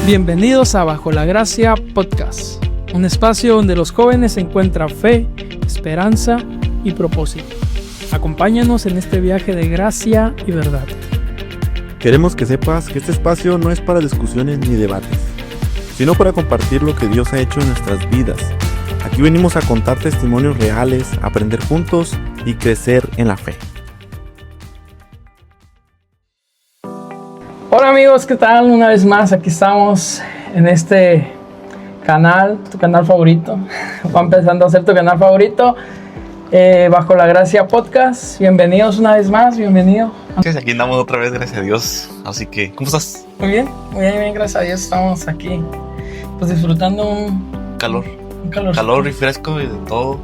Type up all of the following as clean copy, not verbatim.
Bienvenidos a Bajo la Gracia Podcast, un espacio donde los jóvenes encuentran fe, esperanza y propósito. Acompáñanos en este viaje de gracia y verdad. Queremos que sepas que este espacio no es para discusiones ni debates, sino para compartir lo que Dios ha hecho en nuestras vidas. Aquí venimos a contar testimonios reales, aprender juntos y crecer en la fe. Hola amigos, ¿qué tal? Una vez más aquí estamos en este canal, tu canal favorito. Va empezando a ser tu canal favorito, Bajo la Gracia Podcast. Bienvenidos una vez más, bienvenido. Aquí andamos otra vez, gracias a Dios. Así que, ¿cómo estás? Muy bien, gracias a Dios. Estamos aquí, pues disfrutando un calor y fresco y de todo.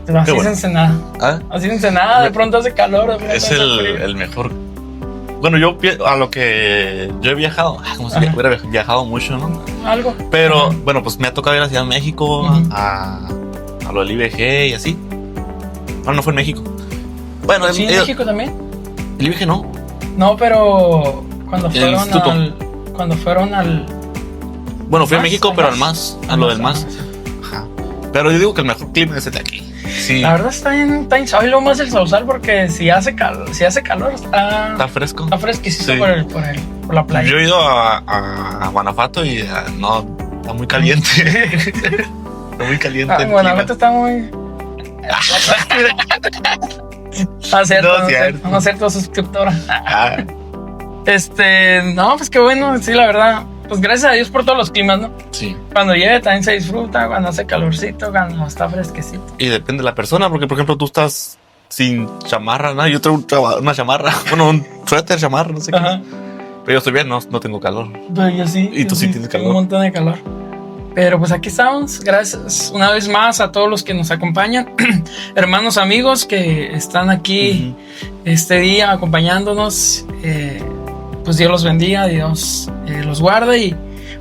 Pero así bueno. es Ensenada. ¿Ah? Así es Ensenada, de pronto hace calor. De pronto Es hace frío. el mejor. Bueno, yo a lo que yo he viajado, como si hubiera viajado mucho, ¿no? Algo. Pero, bueno, pues me ha tocado ir a Ciudad de México, a lo del IBG y así. No fue en México. Bueno, ¿Sí, en México también? El IBG no. No, pero cuando fueron al... Bueno, fui a ¿Más? México, pero al MAS, a lo del MAS. Sí. Ajá. Pero yo digo que el mejor clima es el de aquí. Sí. La verdad está bien suave lo más el Sausal, porque si hace calor Está fresco. está fresquecito Sí. por la playa. Yo he ido a Guanajuato y no, está muy caliente. Está muy caliente. el Guanajuato está muy... No es cierto, suscriptora. clima. No, pues qué bueno, sí, la verdad. Pues gracias a Dios por todos los climas, ¿no? Sí. Cuando llueve también se disfruta, cuando hace calorcito, cuando está fresquecito. Y depende de la persona, porque por ejemplo tú estás sin chamarra, ¿no? Yo traigo una chamarra, bueno, un suéter, chamarra, no sé Ajá. qué. Pero yo estoy bien, no tengo calor. Pero yo sí. Y tú sí tienes tengo calor. un montón de calor. Pero pues aquí estamos. Gracias una vez más a todos los que nos acompañan. Hermanos, amigos que están aquí este día acompañándonos. Pues Dios los bendiga, Dios los guarde. Y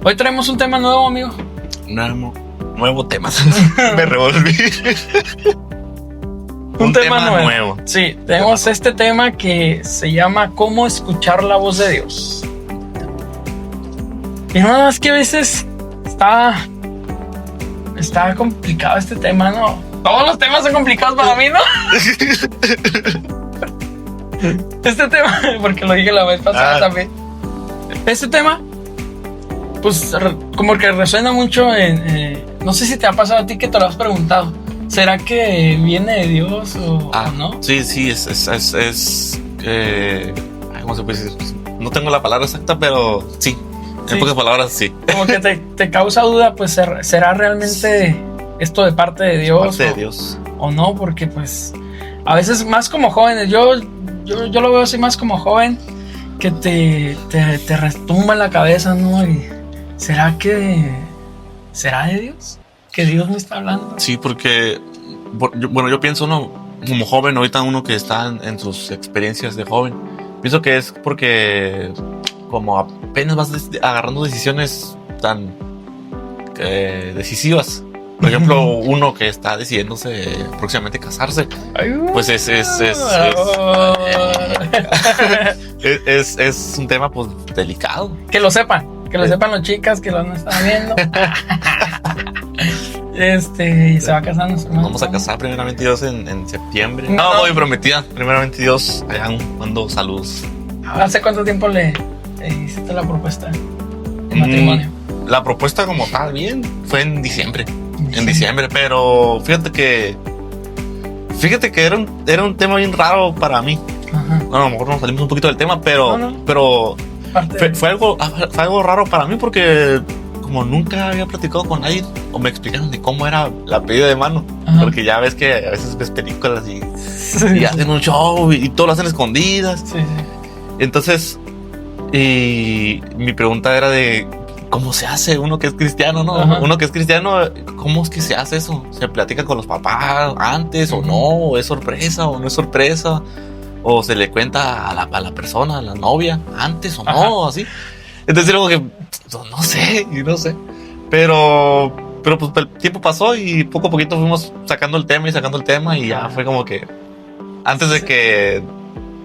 hoy traemos un tema nuevo, amigo. Nuevo tema. Me revolví. Un tema nuevo. Sí, tenemos este tema que se llama ¿Cómo escuchar la voz de Dios? Y nada más que a veces está complicado este tema, ¿no? Todos los temas son complicados para mí, ¿no? Este tema, porque lo dije la vez pasada también. Este tema, pues como que resuena mucho no sé si te ha pasado a ti que te lo has preguntado. ¿Será que viene de Dios o no? Sí, ¿cómo se puede decir? No tengo la palabra exacta, pero sí. En pocas palabras, sí. Como que te causa duda, pues, ¿será realmente esto de parte de Dios? De Dios. O no, porque pues a veces más como jóvenes, yo lo veo así más como joven, que te retumba en la cabeza, ¿no? Y ¿será de Dios? ¿Que Dios me está hablando? Sí, porque, yo pienso, como joven, ahorita uno que está en sus experiencias de joven, pienso que es porque como apenas vas agarrando decisiones tan decisivas. Por ejemplo, uno que está decidiéndose próximamente casarse, pues es un tema pues delicado. Que lo sepan los chicas que lo están viendo. Y se va a casar nuestro hermano. Vamos a casar primeramente Dios en septiembre. No, voy prometida. Primeramente Dios, allá mando saludos. ¿Hace cuánto tiempo le hiciste la propuesta de matrimonio? La propuesta como tal, bien, fue en diciembre. En diciembre, pero fíjate que era un tema bien raro para mí. Ajá. Bueno, a lo mejor nos salimos un poquito del tema, pero fue algo raro para mí porque como nunca había platicado con nadie o me explicaron de cómo era la pedida de mano. Ajá. Porque ya ves que a veces ves películas y hacen un show y todo lo hacen escondidas. Sí. Entonces, y mi pregunta era de ¿cómo se hace uno que es cristiano, no? Ajá. Uno que es cristiano, ¿cómo es que se hace eso? ¿Se platica con los papás antes o no? ¿O es sorpresa o no es sorpresa? ¿O se le cuenta a la persona, a la novia, antes o no? Así. Entonces luego que, no sé. Pero pues el tiempo pasó y poco a poquito fuimos sacando el tema y ya fue como que antes de que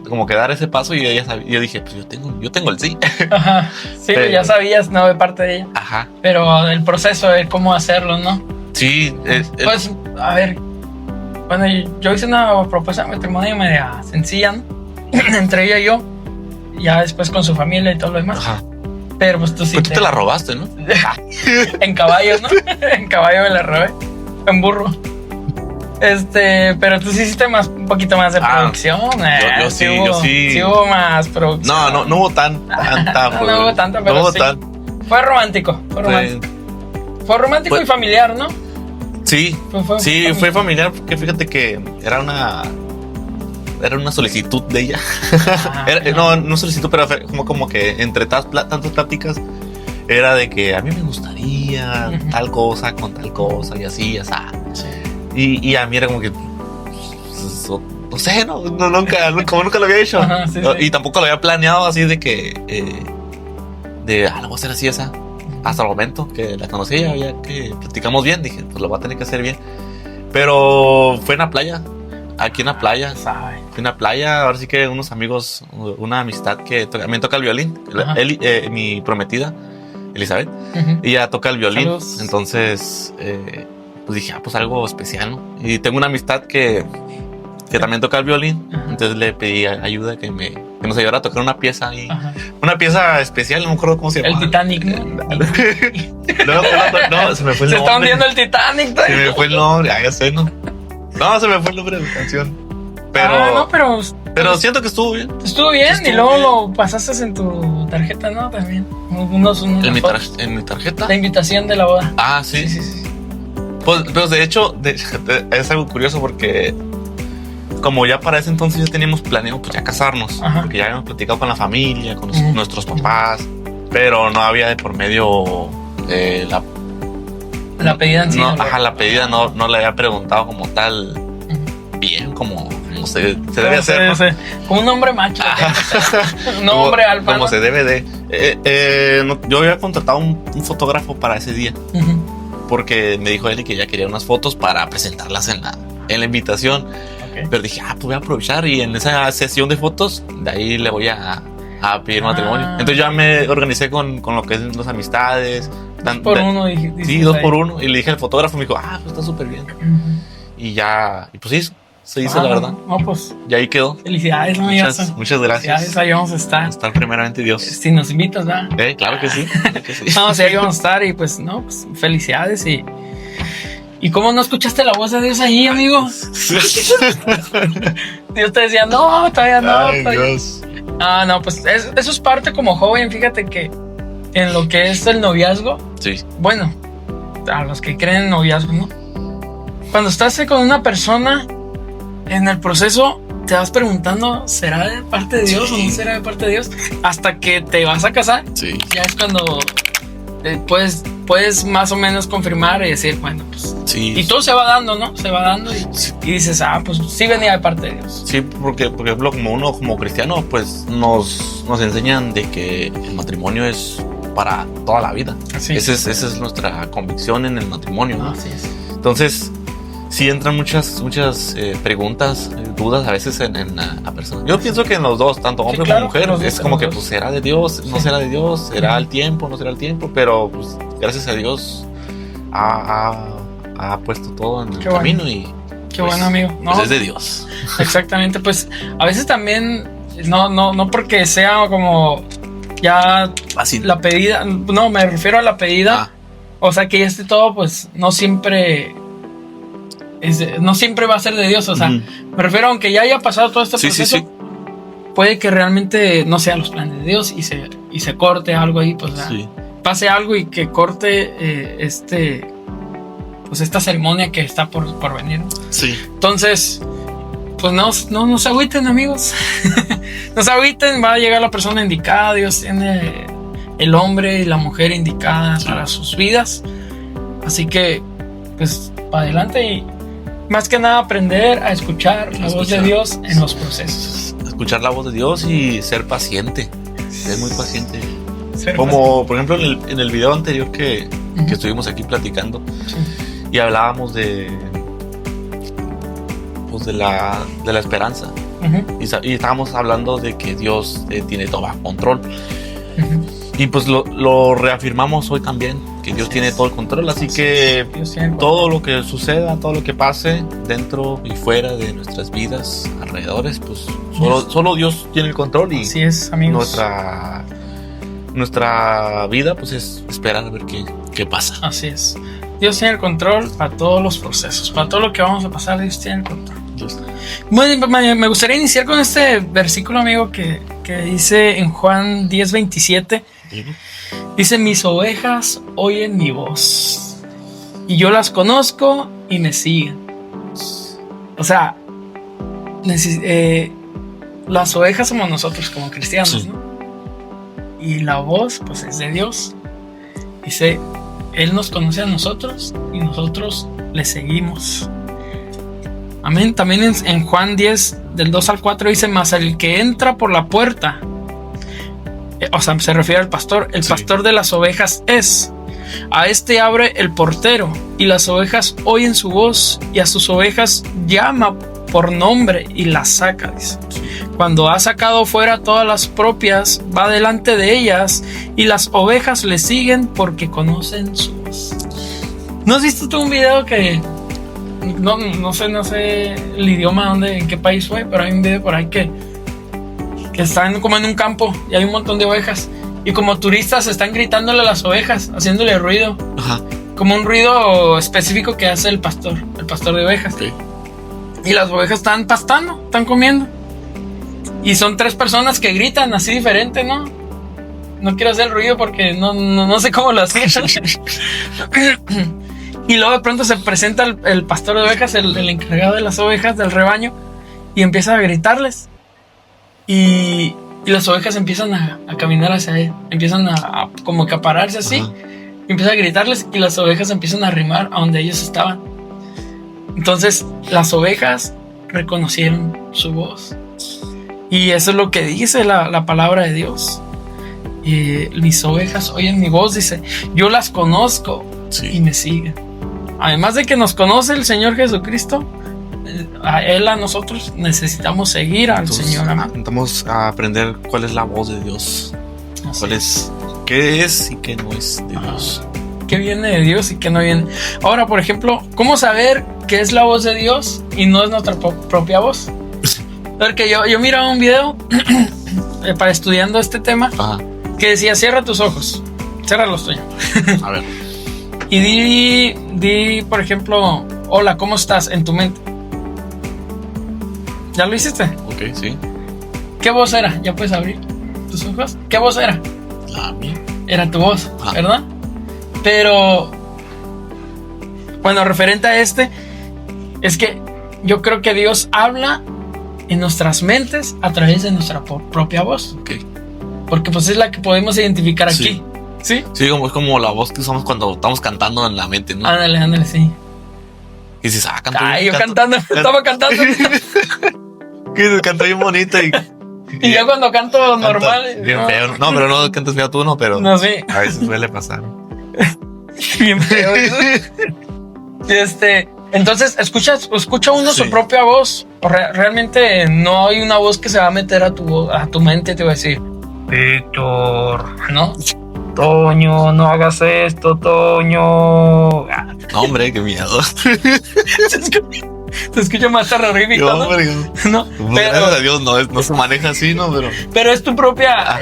como que dar ese paso y ella yo dije, pues yo tengo el sí. Ajá. Sí, pero ya sabías, ¿no? De parte de ella. Ajá. Pero el proceso de cómo hacerlo, ¿no? Sí. Pues, a ver. Bueno, yo hice una propuesta de matrimonio media sencilla, ¿no? Entre ella y yo. Ya después con su familia y todo lo demás. Ajá. Pero pues tú sí. Pues tú te la robaste, ¿no? En caballo, ¿no? En caballo me la robé. En burro. Pero tú sí hiciste un poquito más de producción. Yo sí. Sí hubo más producción. No hubo tanta. No hubo tanta, pero no hubo sí. Fue romántico. Fue romántico y familiar, ¿no? Sí. Fue familiar porque fíjate que era una solicitud de ella. No solicitud, pero como que entre tantas pláticas era de que a mí me gustaría tal cosa con tal cosa y así, y así. Sí. Y a mí era como que no sé, nunca lo había hecho. Ajá, sí. Y tampoco lo había planeado así de que lo voy a hacer así, esa. Hasta el momento que la conocí, ya que platicamos bien, dije, pues lo voy a tener que hacer bien. Pero fue en la playa. Aquí en la playa. Fui en la playa, ahora sí que unos amigos, una amistad que también toca el violín. Mi prometida, Elizabeth, ella toca el violín. Saludos. Entonces, pues dije, pues algo especial, ¿no? Y tengo una amistad que también toca el violín. Entonces le pedí ayuda que nos ayudara a tocar una pieza ahí. Una pieza especial, no me acuerdo cómo se llama. El Titanic, ¿no? No, se me fue el nombre. Se está hundiendo el Titanic. Se me fue el nombre, ya sé, ¿no? No, se me fue el nombre de la canción. Pero siento que estuvo bien. Estuvo bien y luego lo pasaste en tu tarjeta, ¿no? También. ¿En mi tarjeta? La invitación de la boda. Ah, sí. Pues de hecho, es algo curioso porque como ya para ese entonces ya teníamos planeado pues ya casarnos. Porque ya habíamos platicado con la familia, con nuestros papás. Pero no había de por medio la pedida en sí. La pedida no le había preguntado como tal bien, como se debe hacer, ¿no? Como un hombre macho. Un hombre alfa. Como se debe de. Yo había contratado un fotógrafo para ese día. Porque me dijo él que ya quería unas fotos para presentarlas en la invitación. Pero dije, pues voy a aprovechar y en esa sesión de fotos, de ahí le voy a pedir matrimonio. Entonces ya me organicé con lo que es las amistades. 2 por 1. Sí, 2 por 1. Y le dije al fotógrafo, me dijo, pues está súper bien. Y ya, y pues se hizo la verdad. No, pues. Y ahí quedó. Felicidades, muchas gracias. Ahí vamos a estar. Estar primeramente Dios. Si nos invitas, ¿verdad? Claro que sí. No, sí, ahí vamos a estar y pues, felicidades ¿Y cómo no escuchaste la voz de Dios ahí, amigo? Dios te decía, no, todavía no. Ay, Dios. No, pues eso es parte como joven, fíjate que en lo que es el noviazgo. Sí. Bueno, a los que creen en noviazgo, ¿no? Cuando estás con una persona, en el proceso te vas preguntando, ¿será de parte de Dios o no será de parte de Dios? Hasta que te vas a casar. Sí. Ya es cuando puedes más o menos confirmar y decir, bueno, pues. Sí. Y todo se va dando, ¿no? Se va dando y dices, pues sí venía de parte de Dios. Sí, porque por ejemplo, como uno como cristiano, pues nos enseñan de que el matrimonio es para toda la vida. Esa es nuestra convicción en el matrimonio, ¿no? Así es. Entonces, sí entran muchas preguntas, dudas a veces en la persona. Yo pienso que en los dos, tanto hombre como mujer, es como que pues será de Dios, no será de Dios, será el tiempo, no será el tiempo, pero pues gracias a Dios ha puesto todo en el camino y qué bueno, amigo. Pues es de Dios. Exactamente, pues a veces también no porque sea como ya fácil la pedida, no, me refiero a la pedida. O sea, que ya esté todo, pues no siempre va a ser de Dios. O sea, me refiero, aunque ya haya pasado todo este proceso, puede que realmente no sean los planes de Dios y se corte algo ahí, pues pase algo y que corte pues esta ceremonia que está por venir, ¿no? Sí. Entonces, pues no se agüiten, amigos. No se agüiten, va a llegar la persona indicada. Dios tiene el hombre y la mujer indicada para sus vidas. Así que, pues, para adelante y más que nada aprender a escuchar la voz de Dios en los procesos. Escuchar la voz de Dios y ser paciente. Ser muy paciente. Como, por ejemplo, en el video anterior que estuvimos aquí platicando y hablábamos de la esperanza. Y estábamos hablando de que Dios tiene todo bajo control. Ujú. Y pues lo reafirmamos hoy también, que Dios tiene todo el control. Así que Dios tiene el todo lo que suceda, todo lo que pase dentro y fuera de nuestras vidas, alrededores, pues solo Dios tiene el control. Y Así es, amigos. nuestra vida pues es esperar a ver qué pasa. Así es. Dios tiene el control para todos los procesos, para todo lo que vamos a pasar, Dios tiene el control. Bueno, me gustaría iniciar con este versículo, amigo, que dice en Juan 10:27. Dice: mis ovejas oyen mi voz y yo las conozco y me siguen. O sea, las ovejas somos nosotros como cristianos, sí, ¿no? Y la voz pues es de Dios. Dice, Él nos conoce a nosotros y nosotros le seguimos. Amén. También en Juan 10 del 2 al 4 dice: mas el que entra por la puerta, o sea, se refiere al pastor. El pastor de las ovejas es. A este abre el portero, y las ovejas oyen su voz, y a sus ovejas llama por nombre y las saca, dice. Cuando ha sacado fuera todas las propias, va delante de ellas, y las ovejas le siguen porque conocen su voz. ¿No has visto tú un video que no sé el idioma en qué país fue, pero hay un video por ahí que están como en un campo y hay un montón de ovejas, y como turistas están gritándole a las ovejas, haciéndole ruido? Ajá. Como un ruido específico que hace el pastor de ovejas. Okay. Y las ovejas están pastando, están comiendo, y son 3 personas que gritan así diferente, ¿no? No quiero hacer ruido porque no sé cómo lo hacían. Y luego de pronto se presenta el pastor de ovejas, el encargado de las ovejas del rebaño, y empieza a gritarles. Y las ovejas empiezan a caminar hacia él, empiezan a como que a pararse así. Ajá. Y empieza a gritarles, y las ovejas empiezan a arrimar a donde ellos estaban. Entonces las ovejas reconocieron su voz. Y eso es lo que dice la palabra de Dios. Mis ovejas oyen mi voz, dice. Yo las conozco, sí, y me siguen. Además de que nos conoce el Señor Jesucristo, a Él, a nosotros necesitamos seguir al Señor. Intentamos aprender cuál es la voz de Dios. Qué es y qué no es de Dios. Qué viene de Dios y qué no viene. Ahora, por ejemplo, ¿cómo saber qué es la voz de Dios y no es nuestra propia voz? Porque yo miraba un video para estudiando este tema. Ajá. Que decía: cierra tus ojos, ciérralos, Toño. A ver. Y di, por ejemplo, hola, ¿cómo estás? En tu mente. ¿Ya lo hiciste? Ok, sí. ¿Qué voz era? ¿Ya puedes abrir tus ojos? ¿Qué voz era? La mía. Era tu voz, ¿verdad? Pero, bueno, referente a es que yo creo que Dios habla en nuestras mentes a través de nuestra propia voz. Ok. Porque pues es la que podemos identificar aquí. ¿Sí? Sí, es como la voz que usamos cuando estamos cantando en la mente, ¿no? Ándale, sí. Y dices, canto. Ay, yo cantando, estaba cantando. Que canto bien bonito y yo cuando canto normal. Bien feo. No, pero no cantas feo tú, no, pero. No, sí. A veces suele pasar. Bien feo. Entonces, escucha uno su propia voz. Realmente no hay una voz que se va a meter a tu mente y te va a decir: Víctor, ¿no? Toño, no hagas esto, Toño. No, hombre, qué miedo. Se escucha más terrorífico, ¿no? Hombre, no, pero, gracias a Dios no se maneja así, ¿no? Pero es tu propia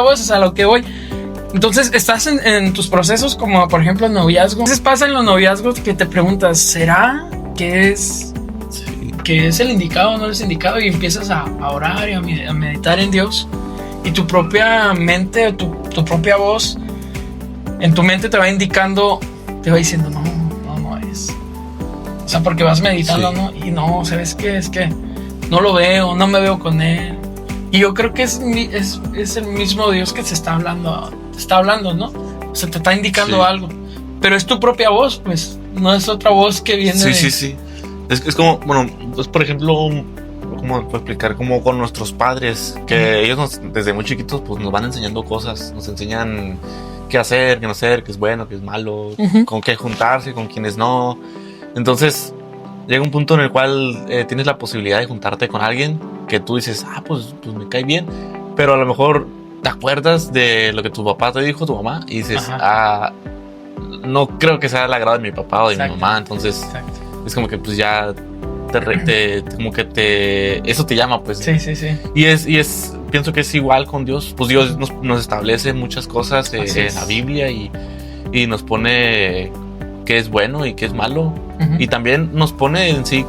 voz, es a lo que voy. Entonces estás en tus procesos, como por ejemplo el noviazgo. A veces pasa en los noviazgos que te preguntas: ¿será que es el indicado o no es indicado? Y empiezas a orar y a meditar en Dios. Y tu propia mente, tu propia voz en tu mente te va indicando, te va diciendo: no es. O sea, porque vas meditando, ¿no? Y no, ¿sabes qué? Es que no lo veo, no me veo con él. Y yo creo que es el mismo Dios que te está hablando, ¿no? O sea, te está indicando algo. Pero es tu propia voz, pues. No es otra voz que viene Sí. Es como, bueno, pues por ejemplo, ¿cómo puedo explicar? Como con nuestros padres, que ellos desde muy chiquitos pues nos van enseñando cosas, nos enseñan qué hacer, qué no hacer, qué es bueno, qué es malo, con qué juntarse, con quiénes no. Entonces llega un punto en el cual tienes la posibilidad de juntarte con alguien que tú dices, pues me cae bien, pero a lo mejor te acuerdas de lo que tu papá te dijo, tu mamá, y dices, no creo que sea el agrado de mi papá o de mi mamá, entonces es como que pues ya eso te llama, pues. Sí. Y pienso que es igual con Dios, pues Dios nos establece muchas cosas en la Biblia y nos pone qué es bueno y qué es malo, y también nos pone en sí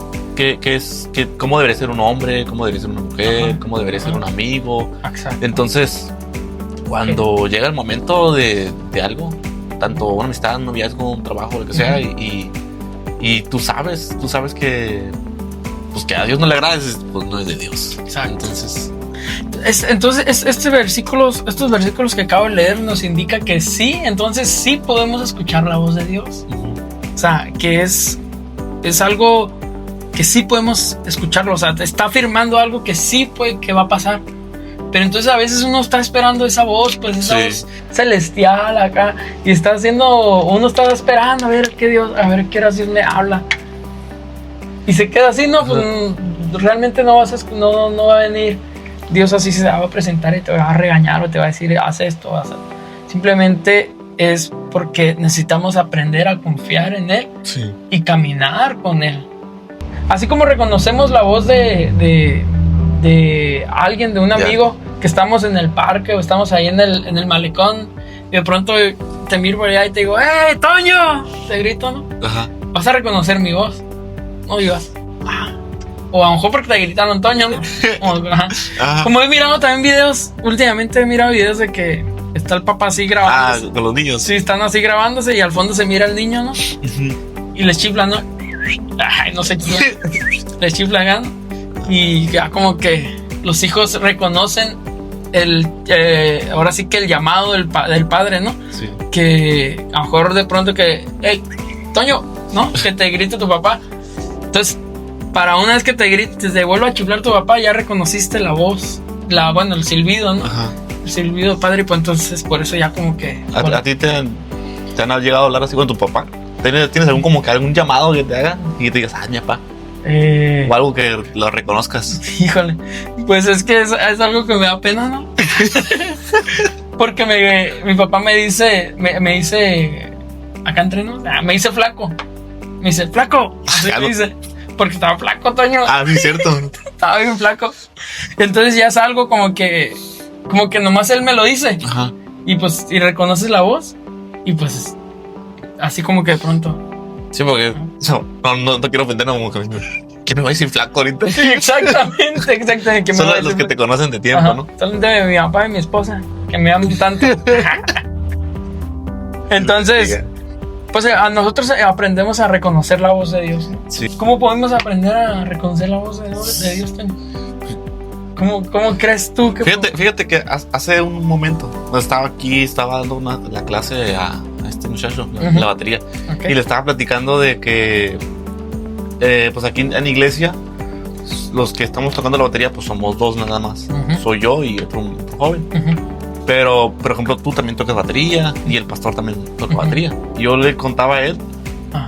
cómo debería ser un hombre, cómo debería ser una mujer, cómo debería ser un amigo. Exacto. Entonces, cuando llega el momento de algo, tanto una amistad, un noviazgo, un trabajo, lo que sea, y tú sabes que pues que a Dios no le agrada, pues no es de Dios. Exacto. Entonces estos versículos que acabo de leer nos indica que entonces sí podemos escuchar la voz de Dios. O sea, que es algo que sí podemos escucharlo. O sea, te está afirmando algo que sí que va a pasar. Pero entonces a veces uno está esperando esa voz, pues esa voz celestial acá, y uno está esperando a ver qué horas Dios me habla. Y se queda así, no, pues realmente no va a venir Dios así, se va a presentar y te va a regañar o te va a decir, haz esto, haz esto. Simplemente es porque necesitamos aprender a confiar en Él y caminar con Él. Así como reconocemos la voz de alguien, de un amigo, que estamos en el parque o estamos ahí en el malecón y de pronto te miro por allá y te digo, ¡Hey, Toño! Te grito, ¿no? Vas a reconocer mi voz. No digas, o a lo mejor porque te gritaron Toño, ¿no? Como he mirado también videos, últimamente he mirado videos de que está el papá así grabando. Con los niños. Sí, están así grabándose y al fondo se mira el niño, ¿no? Y les chiflan, ¿no? No sé quién. Les chiflan, ¿no? Y ya como que los hijos reconocen ahora sí que el llamado del padre, ¿no? Sí. Que a lo mejor de pronto que, hey, Toño, ¿no? Que te grite tu papá. Entonces, para una vez que te vuelva a chiflar tu papá, ya reconociste la voz, el silbido, ¿no? El silbido del padre, pues entonces por eso ya como que... ¿A ti te han llegado a hablar así con tu papá? ¿Tienes algún llamado que te haga y te digas, mi papá? O algo que lo reconozcas. Híjole, pues es que es algo que me da pena, ¿no? Porque mi papá me dice, acá entre nos, me dice flaco. Me dice, flaco. Así me dice, porque estaba flaco, Toño. Sí, cierto. Estaba bien flaco. Entonces ya es algo como que nomás él me lo dice. Y pues, y reconoces la voz. Y pues, así como que de pronto. Sí, porque no quiero ofender a una mujer. ¿Qué me va a decir flaco ahorita? Sí, exactamente. Son los que te conocen de tiempo, ¿no? Son de mi papá y mi esposa, que me aman tanto. Entonces, pues a nosotros aprendemos a reconocer la voz de Dios, ¿no? Sí. ¿Cómo podemos aprender a reconocer la voz de Dios, Toño? ¿Cómo crees tú que... Fíjate que hace un momento estaba dando la clase a este muchacho, la batería, y le estaba platicando de que pues aquí en iglesia los que estamos tocando la batería pues somos dos nada más. Soy yo y otro joven. Pero por ejemplo tú también tocas batería y el pastor también toca batería. Yo le contaba a él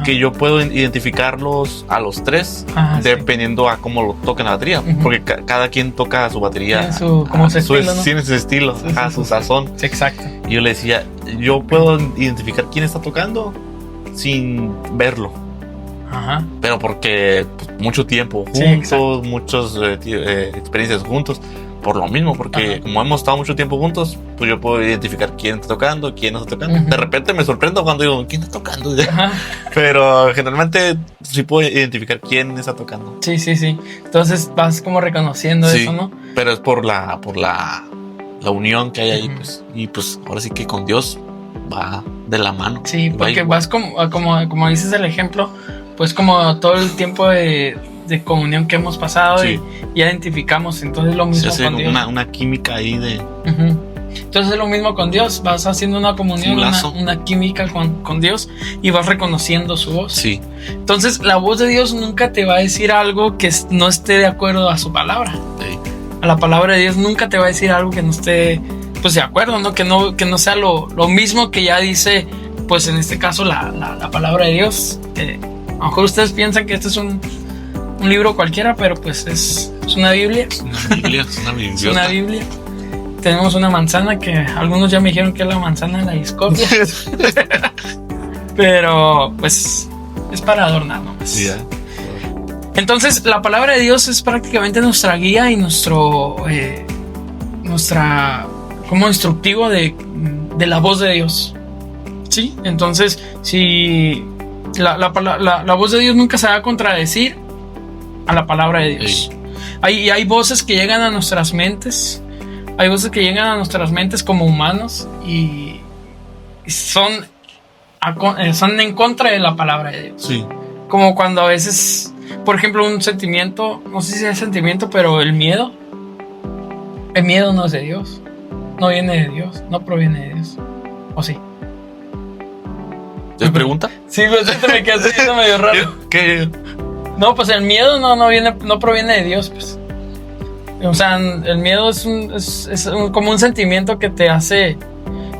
que yo puedo identificarlos a los tres dependiendo a cómo lo toquen la batería, porque cada quien toca su batería tiene su estilo, su sazón. Sí, exacto. Y yo le decía, yo puedo identificar quién está tocando sin verlo. Pero porque pues, mucho tiempo juntos, muchas experiencias juntos, por lo mismo, porque como hemos estado mucho tiempo juntos, pues yo puedo identificar quién está tocando, quién no está tocando. De repente me sorprendo cuando digo, ¿quién está tocando? Pero generalmente sí puedo identificar quién está tocando. Sí. Entonces vas como reconociendo eso, ¿no? Pero es por la unión que hay ahí, pues. Y pues ahora sí que con Dios va de la mano. Sí, porque vas como dices el ejemplo, pues como todo el tiempo de comunión que hemos pasado y identificamos. Entonces lo mismo con Dios. Una química ahí de... Entonces es lo mismo con Dios. Vas haciendo una comunión, una química con Dios y vas reconociendo su voz. Sí. Entonces la voz de Dios nunca te va a decir algo que no esté de acuerdo a su palabra. Sí. A la palabra de Dios nunca te va a decir algo que no esté pues de acuerdo, ¿no? Que no sea lo mismo que ya dice, pues en este caso la palabra de Dios. A lo mejor ustedes piensan que este es un libro cualquiera, pero pues es Es una Biblia. Es una Biblia, es una Biblia. Es una Biblia. Tenemos una manzana que algunos ya me dijeron que es la manzana de la discordia. Pero pues es para adornar nomás. Sí, Entonces la palabra de Dios es prácticamente nuestra guía y como instructivo de la voz de Dios. ¿Sí? Entonces, si la voz de Dios nunca se va a contradecir a la palabra de Dios. Sí. Hay voces que llegan a nuestras mentes. Hay voces que llegan a nuestras mentes como humanos y son en contra de la palabra de Dios. Sí. Como cuando a veces, por ejemplo, un sentimiento, no sé si es sentimiento, pero el miedo no es de Dios. No viene de Dios, no proviene de Dios. ¿O sí? ¿Te pregunta? Sí, pues esto me queda haciendo medio raro. ¿Qué? No, pues el miedo no proviene de Dios, pues. O sea, el miedo es como un sentimiento que te hace,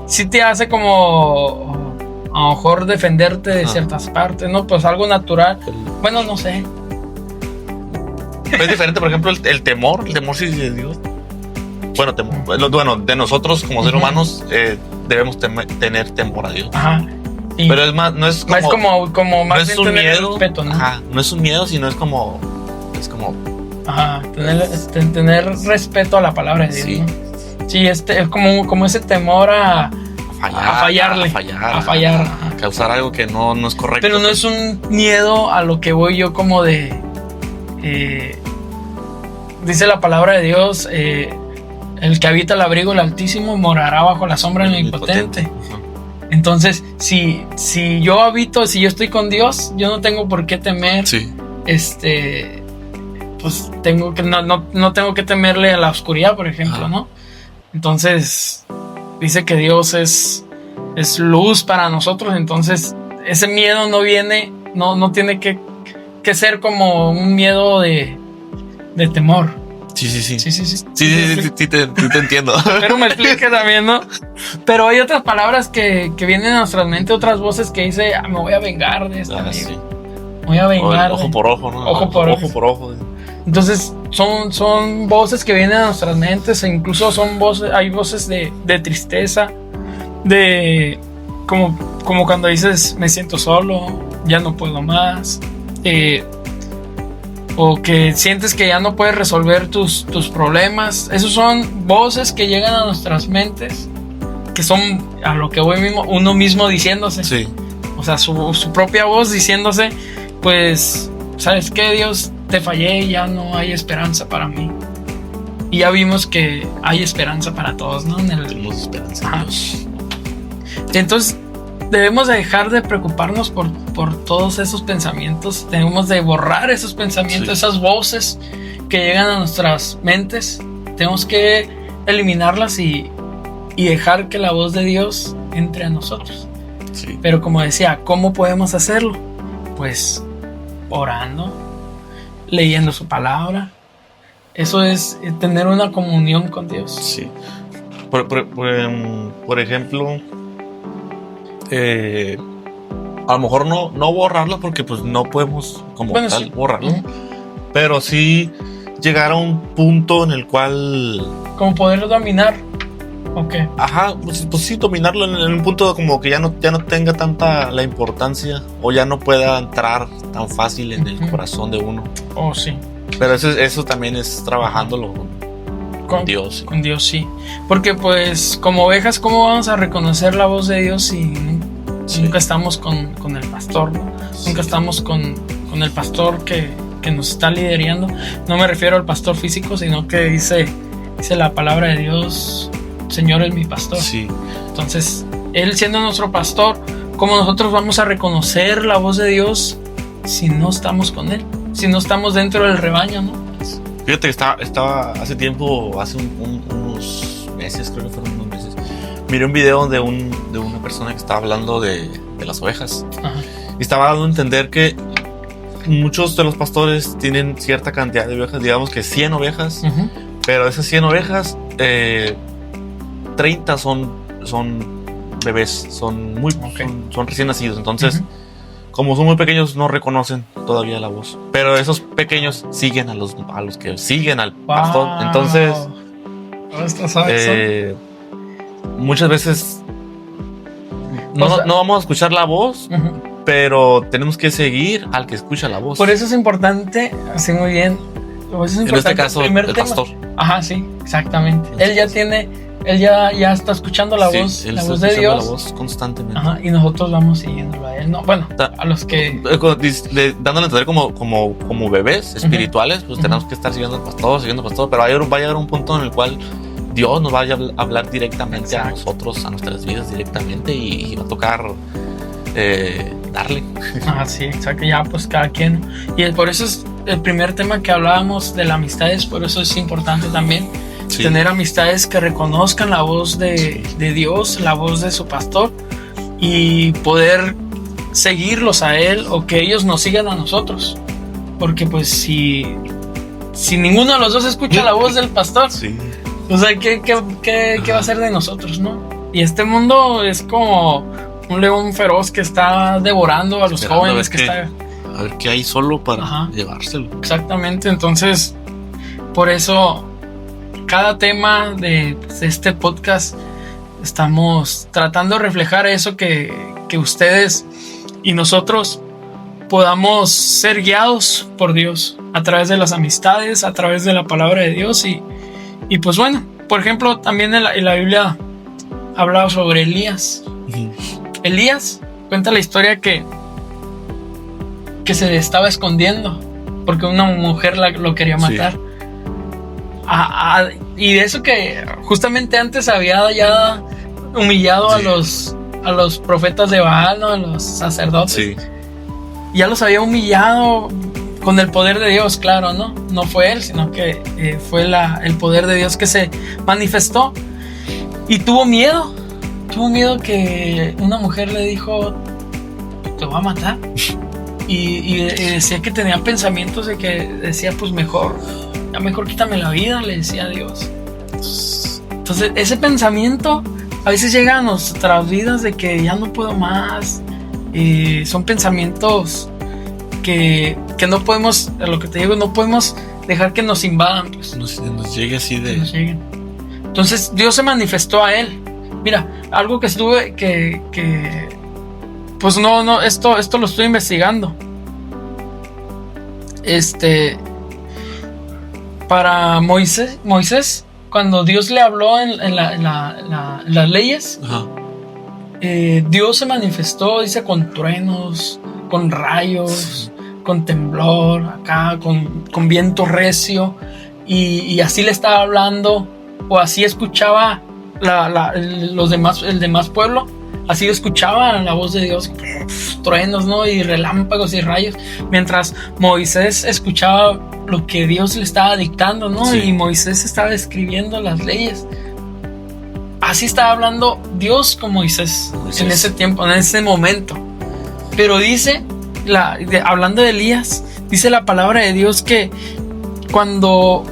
sí te hace como a lo mejor defenderte de ciertas partes, ¿no? Pues algo natural. Bueno, no sé. Es diferente, por ejemplo, el temor sí es de Dios. Bueno, de nosotros como seres humanos debemos tener temor a Dios. Ajá. Sí. Pero es más, no es como más no es un miedo, respeto, ¿no? Ajá, no es un miedo, sino es como ajá, tener respeto a la palabra de Dios, sí. ¿no? Sí, es como ese temor a fallarle, a fallar, a causar algo que no es correcto. Pero no es un miedo a lo que voy yo como de dice la palabra de Dios, el que habita el abrigo del Altísimo morará bajo la sombra del Omnipotente. Entonces, si yo estoy con Dios, yo no tengo por qué temer. Sí. Pues no tengo que temerle a la oscuridad, por ejemplo, ¿no? Entonces, dice que Dios es luz para nosotros. Entonces, ese miedo no tiene que ser como un miedo de temor. Sí, te entiendo. Pero me explique también, ¿no? Pero hay otras palabras que vienen a nuestra mente, otras voces que dice, me voy a vengar de esta amigo. Sí. Me voy a vengar. Ojo por ojo, ¿no? Ojo por ojo. Entonces, son voces que vienen a nuestras mentes, e incluso hay voces de tristeza, de como cuando dices, me siento solo, ya no puedo más. O que sientes que ya no puedes resolver tus problemas. Esos son voces que llegan a nuestras mentes, que son a lo que voy mismo, uno mismo diciéndose. Sí. O sea, su propia voz diciéndose, pues, ¿sabes qué? Dios, te fallé, ya no hay esperanza para mí. Y ya vimos que hay esperanza para todos, ¿no? Tenemos esperanza en Dios. Entonces, debemos de dejar de preocuparnos por todos esos pensamientos. Debemos de borrar esos pensamientos, esas voces que llegan a nuestras mentes. Tenemos que eliminarlas y dejar que la voz de Dios entre a nosotros. Sí. Pero como decía, ¿cómo podemos hacerlo? Pues orando, leyendo su palabra. Eso es tener una comunión con Dios. Sí. Por ejemplo, a lo mejor no borrarlo porque pues no podemos como tal borrarlo, pero sí llegar a un punto en el cual como poder dominar. Okay. Ajá, pues sí, dominarlo en un punto como que ya no tenga tanta la importancia o ya no pueda entrar tan fácil en el corazón de uno. Oh, sí. Pero eso también es trabajándolo con Dios. Sí. Con Dios, sí. Porque pues como ovejas, ¿cómo vamos a reconocer la voz de Dios si nunca estamos con el pastor, ¿no? Sí. Nunca estamos con el pastor que nos está liderando. No me refiero al pastor físico, sino que dice la palabra de Dios, Señor es mi pastor. Sí. Entonces, Él siendo nuestro pastor, ¿cómo nosotros vamos a reconocer la voz de Dios si no estamos con Él? Si no estamos dentro del rebaño, ¿no? Fíjate que estaba hace tiempo, hace unos meses, creo que fueron unos meses, miré un video de una persona que estaba hablando de las ovejas. Ajá. Y estaba dando a entender que muchos de los pastores tienen cierta cantidad de ovejas, digamos que 100 ovejas, pero de esas 100 ovejas, 30 son bebés, son recién nacidos. Entonces, como son muy pequeños, no reconocen todavía la voz. Pero esos pequeños siguen a los que siguen al pastor. Entonces, muchas veces no vamos a escuchar la voz, pero tenemos que seguir al que escucha la voz. Por eso es importante, así muy bien. En este caso, el pastor. Ajá, sí, exactamente. Él ya está escuchando la voz de Dios. La voz constantemente. Ajá, y nosotros vamos siguiéndolo a él. No, bueno, a los que dándole a entender como bebés espirituales, pues tenemos que estar siguiendo al pastor, pero va a llegar un punto en el cual Dios nos va a hablar directamente a nosotros, a nuestras vidas directamente, y va a tocar darle. Ah, sí, exacto. Ya, pues cada quien. Y por eso es el primer tema que hablábamos de las amistades. Por eso es importante también tener amistades que reconozcan la voz de Dios, la voz de su pastor, y poder seguirlos a él, o que ellos nos sigan a nosotros. Porque pues si ninguno de los dos escucha la voz del pastor, o sea, ¿qué va a ser de nosotros, no? Y este mundo es como un león feroz que está devorando a los jóvenes, a ver qué hay solo para llevárselo. Exactamente. Entonces, por eso cada tema de este podcast estamos tratando de reflejar eso, que ustedes y nosotros podamos ser guiados por Dios a través de las amistades, a través de la palabra de Dios. Y pues bueno, por ejemplo, también en la Biblia hablaba sobre Elías. Elías cuenta la historia que se estaba escondiendo porque una mujer lo quería matar. Y de eso que justamente antes había ya humillado a los profetas de Baal, ¿no? A los sacerdotes. Ya los había humillado con el poder de Dios, claro, ¿no? No fue él, sino que fue el poder de Dios que se manifestó. Y tuvo miedo que una mujer le dijo: te voy a matar. Y decía que tenía pensamientos de que decía: pues mejor quítame la vida, le decía a Dios. Entonces ese pensamiento a veces llega a nuestras vidas de que ya no puedo más. Son pensamientos que no podemos, lo que te digo, no podemos dejar que nos invadan, pues. Nos llegue así de... Nos lleguen. Entonces Dios se manifestó a él. Mira, algo que estuve pues no, esto lo estoy investigando. Para Moisés, cuando Dios le habló en las leyes, Dios se manifestó, dice, con truenos, con rayos, con temblor, acá, con viento recio, y así le estaba hablando, o así escuchaba el demás pueblo. Así escuchaba la voz de Dios, truenos, ¿no? Y relámpagos y rayos, mientras Moisés escuchaba lo que Dios le estaba dictando, ¿no? Y Moisés estaba escribiendo las leyes. Así estaba hablando Dios con Moisés en ese tiempo, en ese momento. Pero dice, hablando de Elías, dice la palabra de Dios que cuando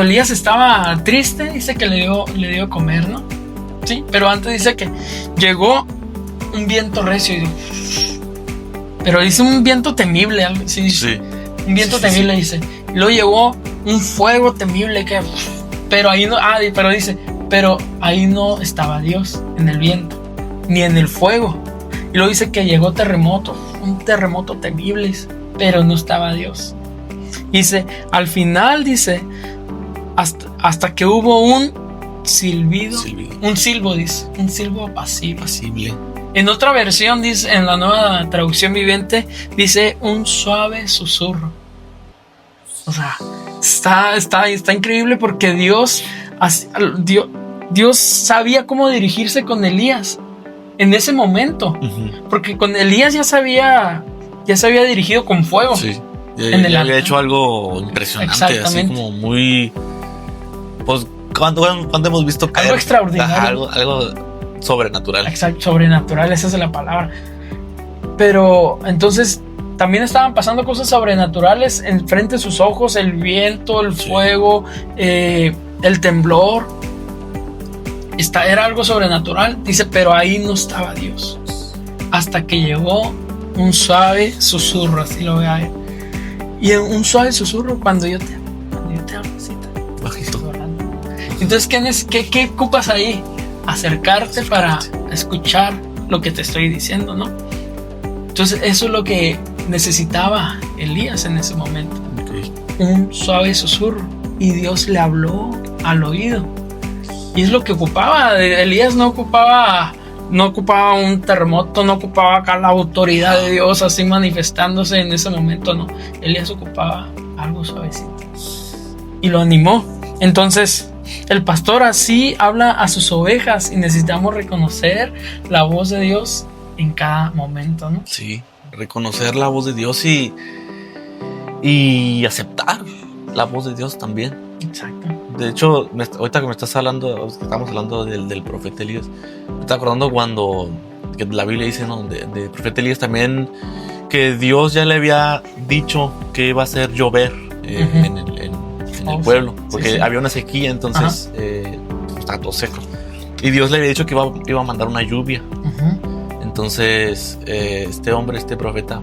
Elías estaba triste, dice que le dio comer, ¿no? Sí, pero antes dice que llegó un viento recio, pero dice un viento temible, algo así, un viento temible, dice. Y luego llegó un fuego temible pero ahí no, pero ahí no estaba Dios en el viento, ni en el fuego. Y luego dice que llegó un terremoto temible, pero no estaba Dios. Dice, al final dice, hasta que hubo un silbo apacible. En otra versión dice, en la Nueva Traducción Viviente, dice un suave susurro. O sea, está increíble, porque Dios sabía cómo dirigirse con Elías en ese momento, porque con Elías ya se había dirigido con fuego. Ya había hecho algo impresionante, así como muy, pues, ¿cuándo hemos visto caer? Algo extraordinario. Algo sobrenatural. Exacto, sobrenatural, esa es la palabra. Pero entonces también estaban pasando cosas sobrenaturales enfrente de sus ojos: el viento, el fuego, el temblor. Era algo sobrenatural, dice, pero ahí no estaba Dios. Hasta que llegó un suave susurro, así lo veo a él. Y un suave susurro cuando yo te hablo, así, bajito. Entonces, ¿qué ocupas ahí? Acercarte para escuchar lo que te estoy diciendo, ¿no? Entonces, eso es lo que necesitaba Elías en ese momento. Okay. Un suave susurro. Y Dios le habló al oído. Y es lo que ocupaba. Elías no ocupaba un terremoto, no ocupaba acá la autoridad de Dios así manifestándose en ese momento, no. Elías ocupaba algo suavecito. Y lo animó. Entonces, el pastor así habla a sus ovejas y necesitamos reconocer la voz de Dios en cada momento, ¿no? Sí, reconocer la voz de Dios y aceptar la voz de Dios también. Exacto. De hecho, ahorita que me estás hablando, estamos hablando del profeta Elías, me está acordando cuando que la Biblia dice, ¿no? de profeta Elías también, que Dios ya le había dicho que iba a hacer llover en el pueblo, porque había una sequía, entonces estaba todo seco. Y Dios le había dicho que iba a mandar una lluvia. Entonces, este profeta,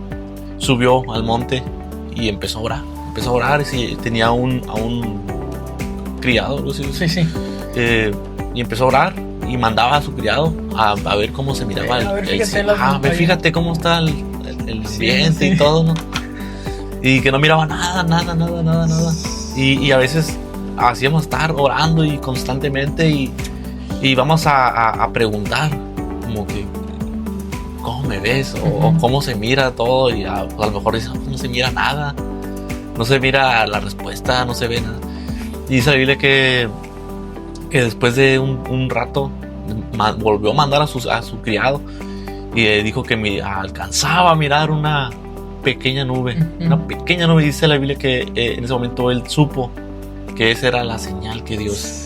subió al monte y empezó a orar. Y tenía a un criado, ¿no? Sí. Y empezó a orar y mandaba a su criado a ver cómo se miraba fíjate cómo está el ambiente y todo, ¿no? Y que no miraba nada. Y a veces hacíamos estar orando y constantemente y vamos a preguntar como que ¿cómo me ves? O cómo se mira todo, y a lo mejor dice, no se mira nada, no se mira la respuesta, no se ve nada. Y dice la Biblia que después de un rato volvió a mandar a su criado y dijo que alcanzaba a mirar una pequeña nube. Dice la Biblia que en ese momento él supo que esa era la señal que Dios.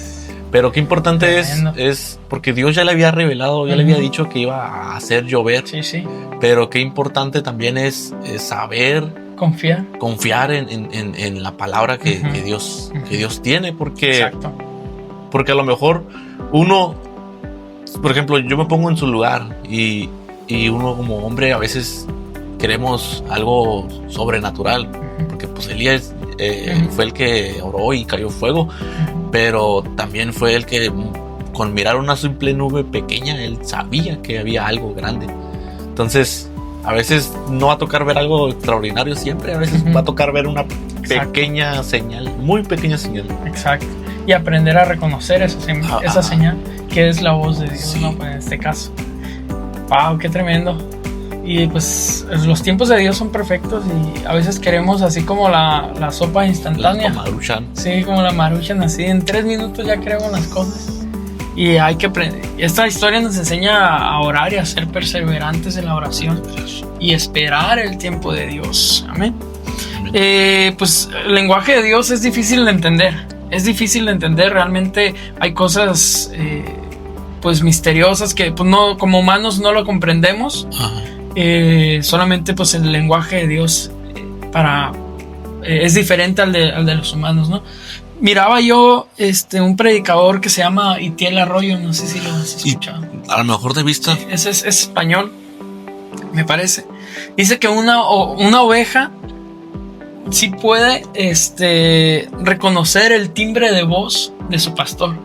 Pero qué importante es porque Dios ya le había revelado, ya le había dicho que iba a hacer llover. Sí. Pero qué importante también es saber confiar en la palabra que Dios tiene, porque a lo mejor uno, por ejemplo, yo me pongo en su lugar y uno como hombre a veces queremos algo sobrenatural, porque pues Elías fue el que oró y cayó fuego, pero también fue el que con mirar una simple nube pequeña él sabía que había algo grande. Entonces a veces no va a tocar ver algo extraordinario siempre, a veces va a tocar ver una pequeña señal, muy pequeña señal. Exacto. Y aprender a reconocer esa señal, que es la voz de Dios, ¿no? Pues en este caso. ¡Wow! ¡Qué tremendo! Y pues los tiempos de Dios son perfectos y a veces queremos así como la sopa instantánea. La Maruchan. Sí, como la Maruchan, así en 3 minutos ya queremos las cosas. Y hay que aprender. Esta historia nos enseña a orar y a ser perseverantes en la oración y esperar el tiempo de Dios. Amén. Pues el lenguaje de Dios es difícil de entender. Realmente hay cosas pues misteriosas que pues, no, como humanos no lo comprendemos. Solamente pues el lenguaje de Dios es diferente al de los humanos, ¿no? Miraba yo un predicador que se llama Itiel Arroyo, no sé si lo has escuchado. A lo mejor de vista. Sí, es español, me parece. Dice que una oveja sí puede reconocer el timbre de voz de su pastor.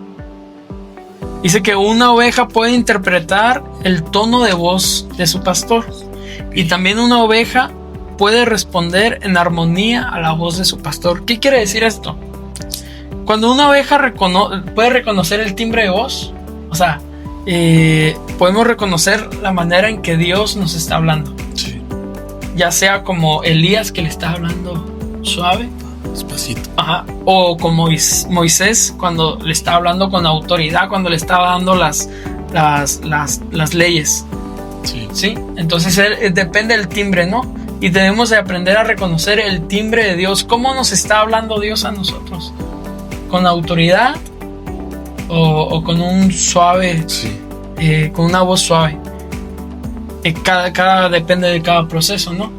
Dice que una oveja puede interpretar el tono de voz de su pastor. Y también una oveja puede responder en armonía a la voz de su pastor. ¿Qué quiere decir esto? Cuando una oveja puede reconocer el timbre de voz, o sea, podemos reconocer la manera en que Dios nos está hablando. Sí. Ya sea como Elías, que le está hablando suave, despacito. O como Moisés, cuando le está hablando con autoridad, cuando le estaba dando las leyes. Sí. Entonces depende del timbre, ¿no? Y debemos de aprender a reconocer el timbre de Dios. ¿Cómo nos está hablando Dios a nosotros? ¿Con autoridad o con un suave? Sí. Con una voz suave. Cada depende de cada proceso, ¿no?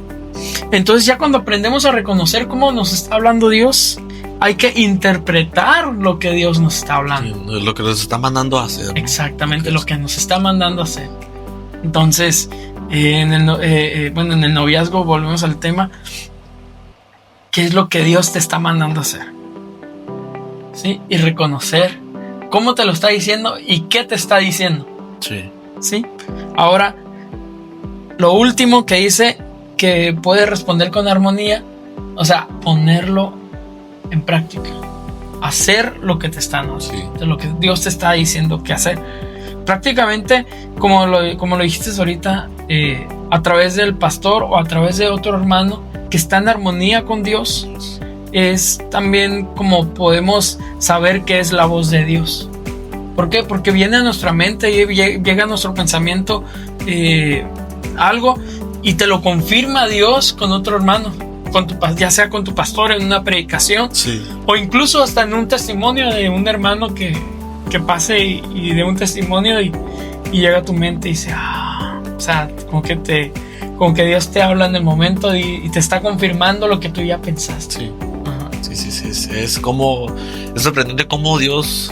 Entonces ya cuando aprendemos a reconocer cómo nos está hablando Dios, hay que interpretar lo que Dios nos está hablando. Sí, lo que nos está mandando a hacer, ¿no? Exactamente, lo que nos está mandando a hacer. Entonces, En el noviazgo volvemos al tema. ¿Qué es lo que Dios te está mandando a hacer? ¿Sí? Y reconocer cómo te lo está diciendo y qué te está diciendo. Sí. ¿Sí? Ahora, lo último que dice que puede responder con armonía, o sea, ponerlo en práctica. Hacer lo que te está dando, Sí. de lo que Dios te está diciendo que hacer. Prácticamente, como lo dijiste ahorita, a través del pastor o a través de otro hermano que está en armonía con Dios, es también como podemos saber qué es la voz de Dios. ¿Por qué? Porque viene a nuestra mente y llega a nuestro pensamiento algo y te lo confirma Dios con otro hermano, ya sea con tu pastor en una predicación, Sí. o incluso hasta en un testimonio de un hermano que pase y de un testimonio y llega a tu mente y dice, o sea, como que Dios te habla en el momento y te está confirmando lo que tú ya pensaste. Sí. Ajá. Sí. Es sorprendente cómo Dios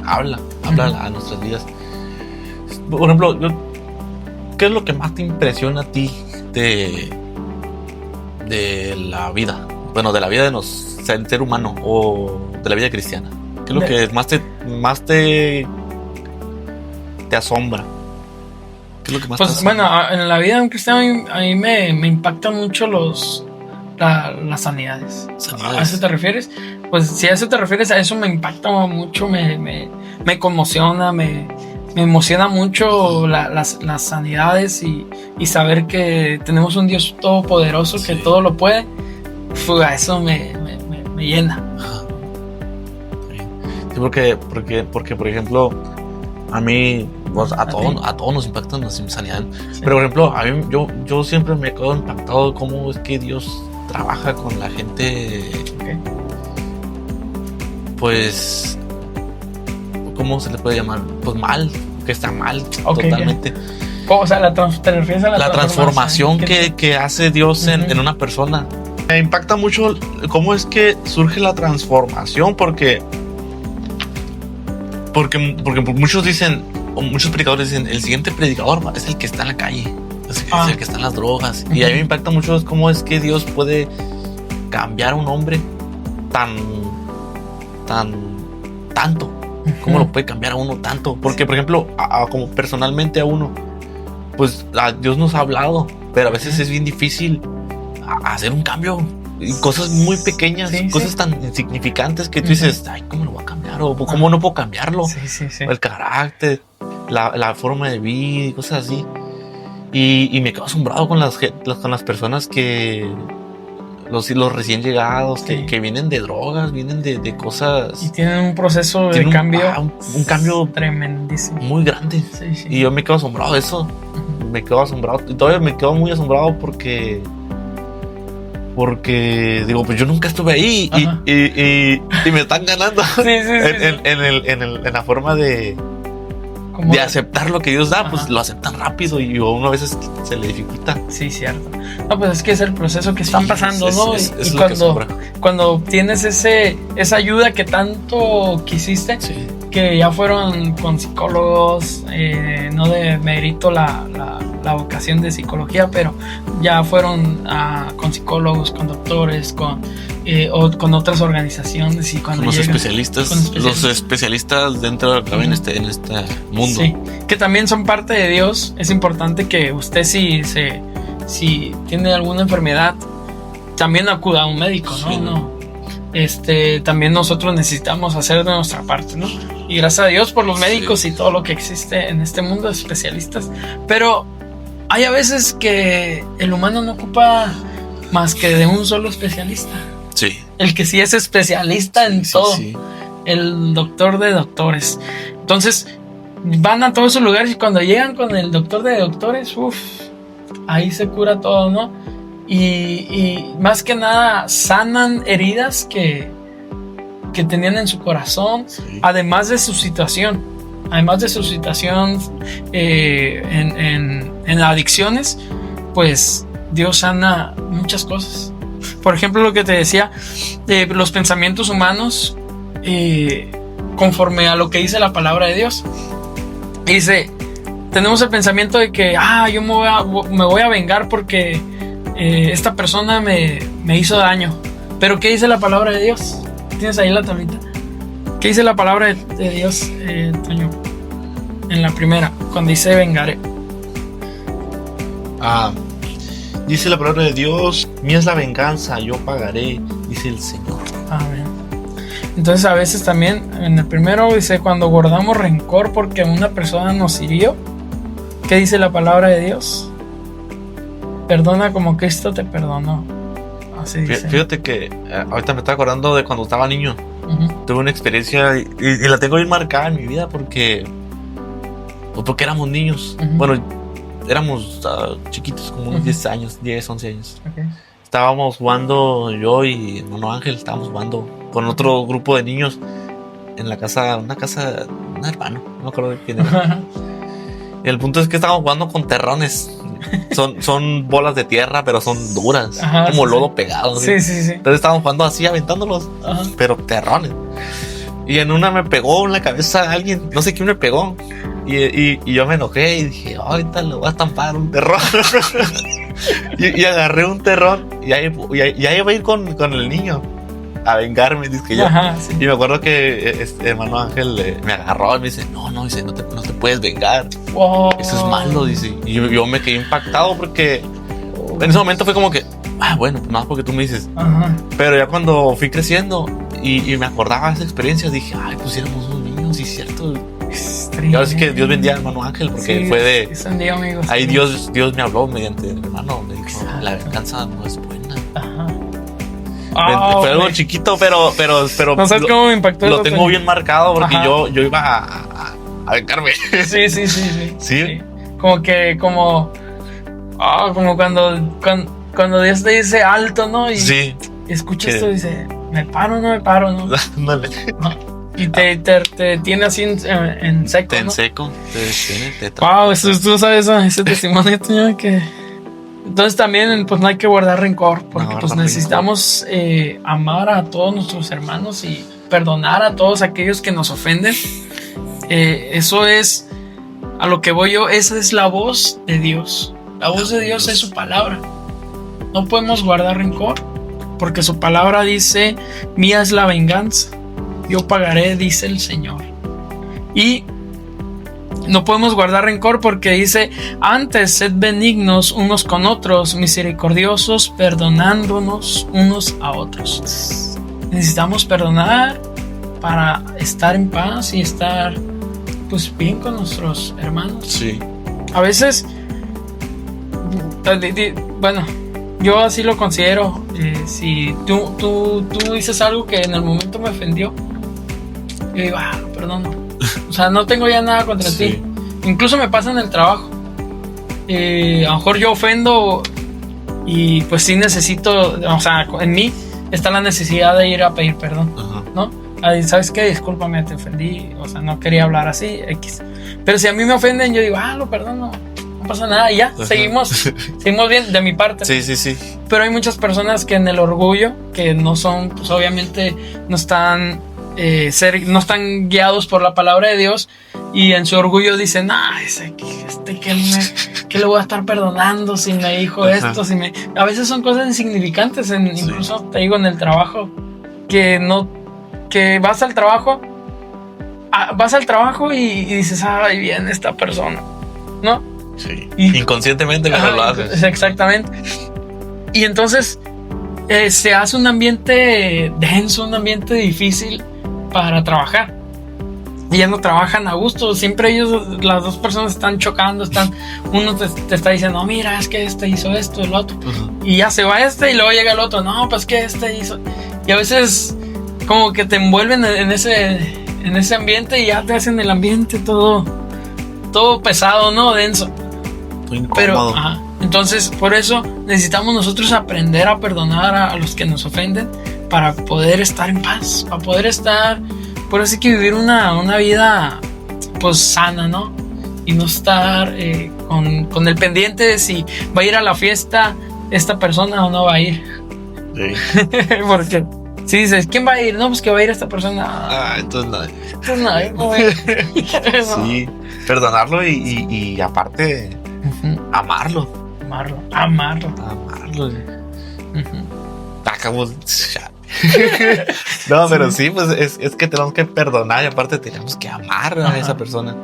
habla a nuestras vidas. Por ejemplo, ¿qué es lo que más te impresiona a ti de la vida? Bueno, de la vida del ser humano o de la vida cristiana. ¿Qué es lo que más te asombra? ¿Qué es lo que más te asombra? Bueno, en la vida de un cristiano a mí me impactan mucho las sanidades. ¿A eso te refieres? Pues si a eso te refieres, a eso me impacta mucho, me conmociona, me emociona mucho las sanidades y saber que tenemos un Dios todopoderoso que todo lo puede. Eso me llena. Sí, porque por ejemplo, a mí, pues, a todos nos impactan las sanidades. Sí. Pero por ejemplo, a mí yo siempre me quedo impactado de cómo es que Dios trabaja con la gente. Okay. Pues, ¿cómo se le puede llamar? Pues mal, que está mal, okay, totalmente. Okay. O sea, ¿te refieres a la transformación que hace Dios en una persona? Me impacta mucho cómo es que surge la transformación, porque muchos dicen, o muchos predicadores dicen, el siguiente predicador es el que está en la calle, es el que está en las drogas. Y a mí me impacta mucho cómo es que Dios puede cambiar a un hombre tanto. ¿Cómo lo puede cambiar a uno tanto? Porque, por ejemplo, como personalmente a uno, pues Dios nos ha hablado, pero a veces es bien difícil hacer un cambio. Y cosas muy pequeñas, cosas tan insignificantes que tú dices, ay, ¿cómo lo voy a cambiar? O ¿cómo no puedo cambiarlo? Sí. El carácter, la forma de vida y cosas así. Y me quedo asombrado con las personas que... Los recién llegados, que vienen de drogas, vienen de cosas... Y tienen un proceso de cambio... un cambio tremendísimo. Muy grande. Sí. Y yo me quedo asombrado de eso. Me quedo asombrado. Y todavía me quedo muy asombrado porque digo, pues yo nunca estuve ahí y me están ganando. Sí. En la forma de aceptar lo que Dios da. Pues lo aceptan rápido y a uno a veces se le dificulta. Sí, cierto. No, pues es que es el proceso que están pasando, ¿no? Es y cuando tienes esa ayuda que tanto quisiste, que ya fueron con psicólogos, no demerito la vocación de psicología, pero ya fueron con psicólogos, con doctores, o con otras organizaciones y cuando con los especialistas dentro en este mundo. Sí, que también son parte de Dios. Es importante que usted si tiene alguna enfermedad también acuda a un médico, ¿no? Sí. No. También nosotros necesitamos hacer de nuestra parte, ¿no? Y gracias a Dios por los médicos y todo lo que existe en este mundo de especialistas. Pero hay a veces que el humano no ocupa más que de un solo especialista. Sí. El que sí es especialista en todo. Sí. El doctor de doctores. Entonces, van a todos esos lugares y cuando llegan con el doctor de doctores, ahí se cura todo, ¿no? Y más que nada sanan heridas que tenían en su corazón, además de su situación. En adicciones, pues Dios sana muchas cosas. Por ejemplo, lo que te decía, los pensamientos humanos, conforme a lo que dice la palabra de Dios. Dice, tenemos el pensamiento de que yo me voy a vengar porque esta persona me hizo daño. Pero ¿qué dice la palabra de Dios? ¿Tienes ahí la tablita? ¿Qué dice la palabra de Dios, Toño? En la primera, cuando dice vengaré. Dice la palabra de Dios: mía es la venganza, yo pagaré, dice el Señor. Amén. Entonces a veces también en el primero dice: cuando guardamos rencor porque una persona nos hirió, ¿qué dice la palabra de Dios? Perdona como Cristo te perdonó. Así dice. Fíjate que ahorita me estoy acordando de cuando estaba niño. Uh-huh. Tuve una experiencia y la tengo bien marcada en mi vida porque éramos niños. Uh-huh. Bueno, éramos chiquitos, como unos 10 años, 10, 11 años. Okay. Estábamos jugando, yo y hermano Ángel, estábamos jugando con otro grupo de niños en la casa, un hermano, no me acuerdo de quién era. Y el punto es que estábamos jugando con terrones. Son bolas de tierra, pero son duras, como lodo pegado. Sí. Entonces estábamos jugando así, aventándolos, pero terrones. Y en una me pegó en la cabeza alguien, no sé quién me pegó. Y yo me enojé y dije: ahorita le voy a estampar un terrón. y agarré un terrón y ahí iba a ir con el niño a vengarme, dice yo. Sí. Y me acuerdo que hermano Ángel me agarró y me dice: no, dice, no te puedes vengar. Wow. Eso es malo, dice. Y yo me quedé impactado porque en ese momento fue como que, bueno, pues nada, porque tú me dices. Pero ya cuando fui creciendo y me acordaba de esa experiencia, dije: pues éramos unos niños, sí, cierto. Y ahora sí que Dios bendiga a hermano Ángel, porque fue de... Día, amigos, ahí Dios me habló mediante el hermano, me dijo: la venganza no es buena. Fue algo chiquito, pero no sabes cómo me impactó. Lo tengo bien marcado porque yo iba a vengarme. Sí. Como cuando Dios te dice alto, ¿no? Y escuchas esto y dice: me paro, no me paro, ¿no? Y te tiene así en seco, En ¿no? seco, te detiene, Wow, tú sabes ese testimonio, Toño, que... Entonces también pues no hay que guardar rencor, porque pues necesitamos amar a todos nuestros hermanos y perdonar a todos aquellos que nos ofenden. Eso es a lo que voy yo. Esa es la voz de Dios. La voz de Dios es su palabra. No podemos guardar rencor, porque su palabra dice: mía es la venganza, yo pagaré, dice el Señor. Y no podemos guardar rencor porque dice: antes sed benignos unos con otros, misericordiosos, perdonándonos unos a otros. Necesitamos perdonar para estar en paz y estar pues bien con nuestros hermanos. Sí. A veces, bueno, yo así lo considero. Si tú dices algo que en el momento me ofendió, yo digo: perdono. O sea, no tengo ya nada contra ti. Incluso me pasa en el trabajo. A lo mejor yo ofendo y pues sí necesito, o sea, en mí está la necesidad de ir a pedir perdón, ¿no? ¿Sabes qué? Discúlpame, te ofendí. O sea, no quería hablar así, X. Pero si a mí me ofenden, yo digo: lo perdono. No pasa nada y ya, seguimos bien de mi parte. Sí. Pero hay muchas personas que en el orgullo, que no son, pues obviamente no están guiados por la palabra de Dios, y en su orgullo dicen: ¿qué le voy a estar perdonando si me dijo esto? A veces son cosas insignificantes, incluso te digo en el trabajo, que vas al trabajo y dices: ay, viene esta persona, ¿no? Sí. Inconscientemente lo haces. Exactamente. Y entonces se hace un ambiente denso, un ambiente difícil para trabajar. Y ya no trabajan a gusto. Siempre las dos personas están chocando. Uno te está diciendo: no, mira, es que este hizo esto, el otro. Y ya se va y luego llega el otro: no, pues que este hizo. Y a veces como que te envuelven en ese ambiente y ya te hacen el ambiente todo pesado, ¿no? Denso. Pero, entonces, por eso necesitamos nosotros aprender a perdonar a los que nos ofenden, para poder estar en paz, para poder estar, por así que vivir una vida pues sana, ¿no? Y no estar con el pendiente de si va a ir a la fiesta esta persona o no va a ir. Sí. Porque Si dices, ¿quién va a ir? No, pues que va a ir esta persona. Entonces no. Entonces no voy a ir. Sí, perdonarlo y aparte amarlo. Amarlo. Acabo. No, pero sí, pues es que tenemos que perdonar y aparte tenemos que amar a esa persona.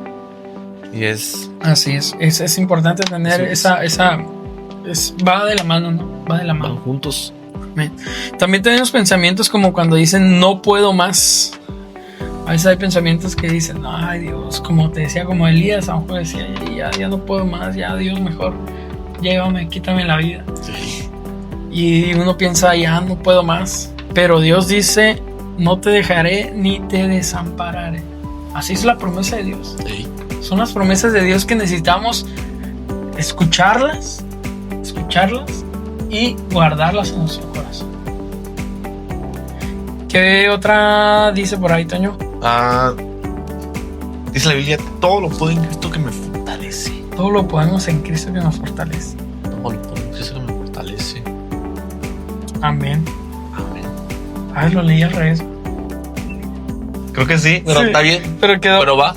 Y es. Así es importante tener esa va de la mano, ¿no? Va de la mano. Van juntos. También tenemos pensamientos como cuando dicen no puedo más. A veces hay pensamientos que dicen, ay Dios, como te decía, como Elías, a lo mejor decía, ya no puedo más, ya Dios mejor, llévame, quítame la vida. Sí. Y uno piensa, ya no puedo más. Pero Dios dice, no te dejaré ni te desampararé. Así es la promesa de Dios. Sí. Son las promesas de Dios que necesitamos escucharlas y guardarlas en nuestro corazón. ¿Qué otra dice por ahí, Toño? Dice la Biblia, todo lo puedo en Cristo que me fortalece. Todo lo podemos en Cristo que nos fortalece. Todo lo puedo en Cristo que me fortalece. Amén. A ver, lo leí al revés. Creo que sí, pero está bien. Pero va.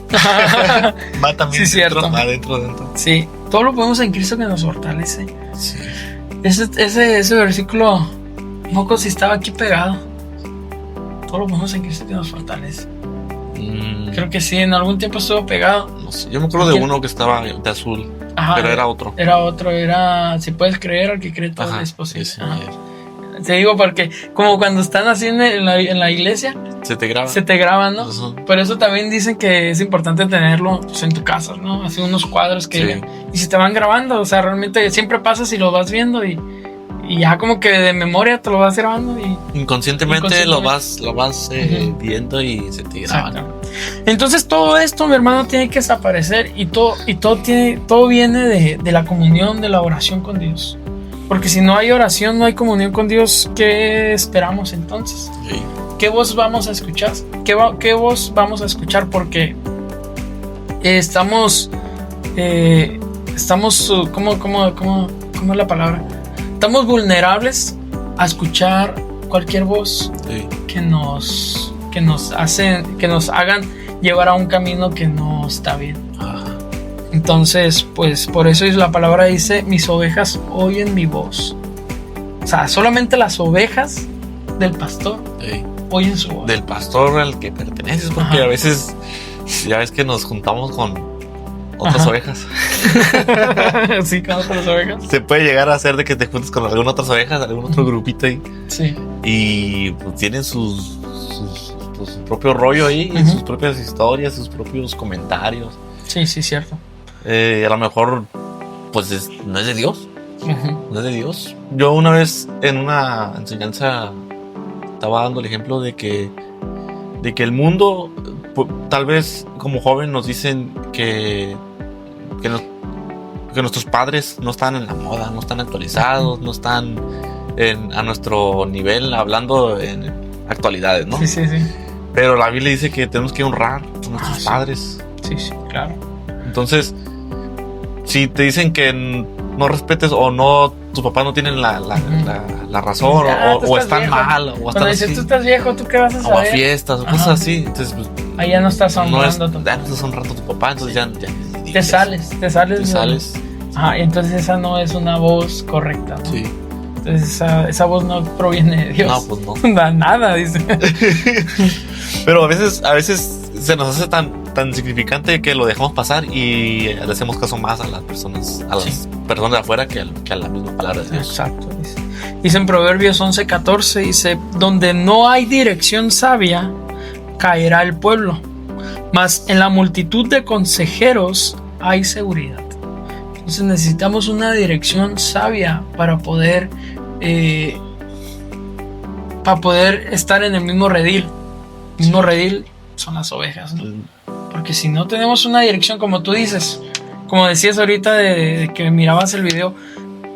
Va también. Sí, dentro, cierto. Va dentro. Sí, todo lo podemos en Cristo que nos fortalece. Sí. Ese versículo, moco, si estaba aquí pegado. Todo lo podemos en Cristo que nos fortalece. Creo que sí, en algún tiempo estuvo pegado. No sé, yo me acuerdo de uno que estaba de azul. Ajá, pero era otro. Era si puedes creer, al que cree todo es posible. Sí, te digo porque como cuando están haciendo en la iglesia se te graban, ¿no? Por eso también dicen que es importante tenerlo pues, en tu casa, ¿no? Así unos cuadros que y si te van grabando, o sea, realmente siempre pasas y lo vas viendo y ya como que de memoria te lo vas grabando y inconscientemente lo vas viendo y se te graban. Entonces todo esto, mi hermano, tiene que desaparecer y todo viene de la comunión, de la oración con Dios. Porque si no hay oración, no hay comunión con Dios, ¿qué esperamos entonces? Sí. ¿Qué voz vamos a escuchar? ¿Qué voz vamos a escuchar? Porque estamos ¿cómo es la palabra? Estamos vulnerables a escuchar cualquier voz que nos hagan llevar a un camino que no está bien. Entonces, pues por eso la palabra dice, mis ovejas oyen mi voz. O sea, solamente las ovejas del pastor oyen su voz. Del pastor al que perteneces, porque a veces ya ves que nos juntamos con otras ovejas. Sí, con otras ovejas. Se puede llegar a hacer de que te juntes con algunas otras ovejas, algún otro grupito ahí. Sí. Y pues tienen su propio rollo ahí, sus propias historias, sus propios comentarios. Sí, cierto. A lo mejor pues no es de Dios. No es de Dios. Yo una vez en una enseñanza estaba dando el ejemplo de que el mundo, tal vez como joven nos dicen que nuestros padres no están en la moda, no están actualizados, no están a nuestro nivel hablando en actualidades, ¿no? Sí. Pero la Biblia dice que tenemos que honrar a nuestros padres. Sí, claro. Entonces, si te dicen que no respetes o no, tus papás no tienen la razón o están viejo. Mal o cuando dices tú estás viejo, ¿tú qué vas a saber? O a fiestas o cosas así. Entonces, pues, ahí ya no estás honrando ya no estás honrando a tu papá, entonces ya te sales. Entonces esa no es una voz correcta, ¿no? Sí. Entonces esa voz no proviene de Dios. No, pues no. Nada, dice. Pero a veces se nos hace tan significante que lo dejamos pasar y le hacemos caso más a las personas de afuera que a la misma palabra de Dios. Exacto. Dice en Proverbios 11:14, dice, donde no hay dirección sabia, caerá el pueblo, mas en la multitud de consejeros hay seguridad. Entonces necesitamos una dirección sabia para poder estar en el mismo redil. El mismo redil son las ovejas, ¿no? Porque si no tenemos una dirección, como tú dices, como decías ahorita de que mirabas el video,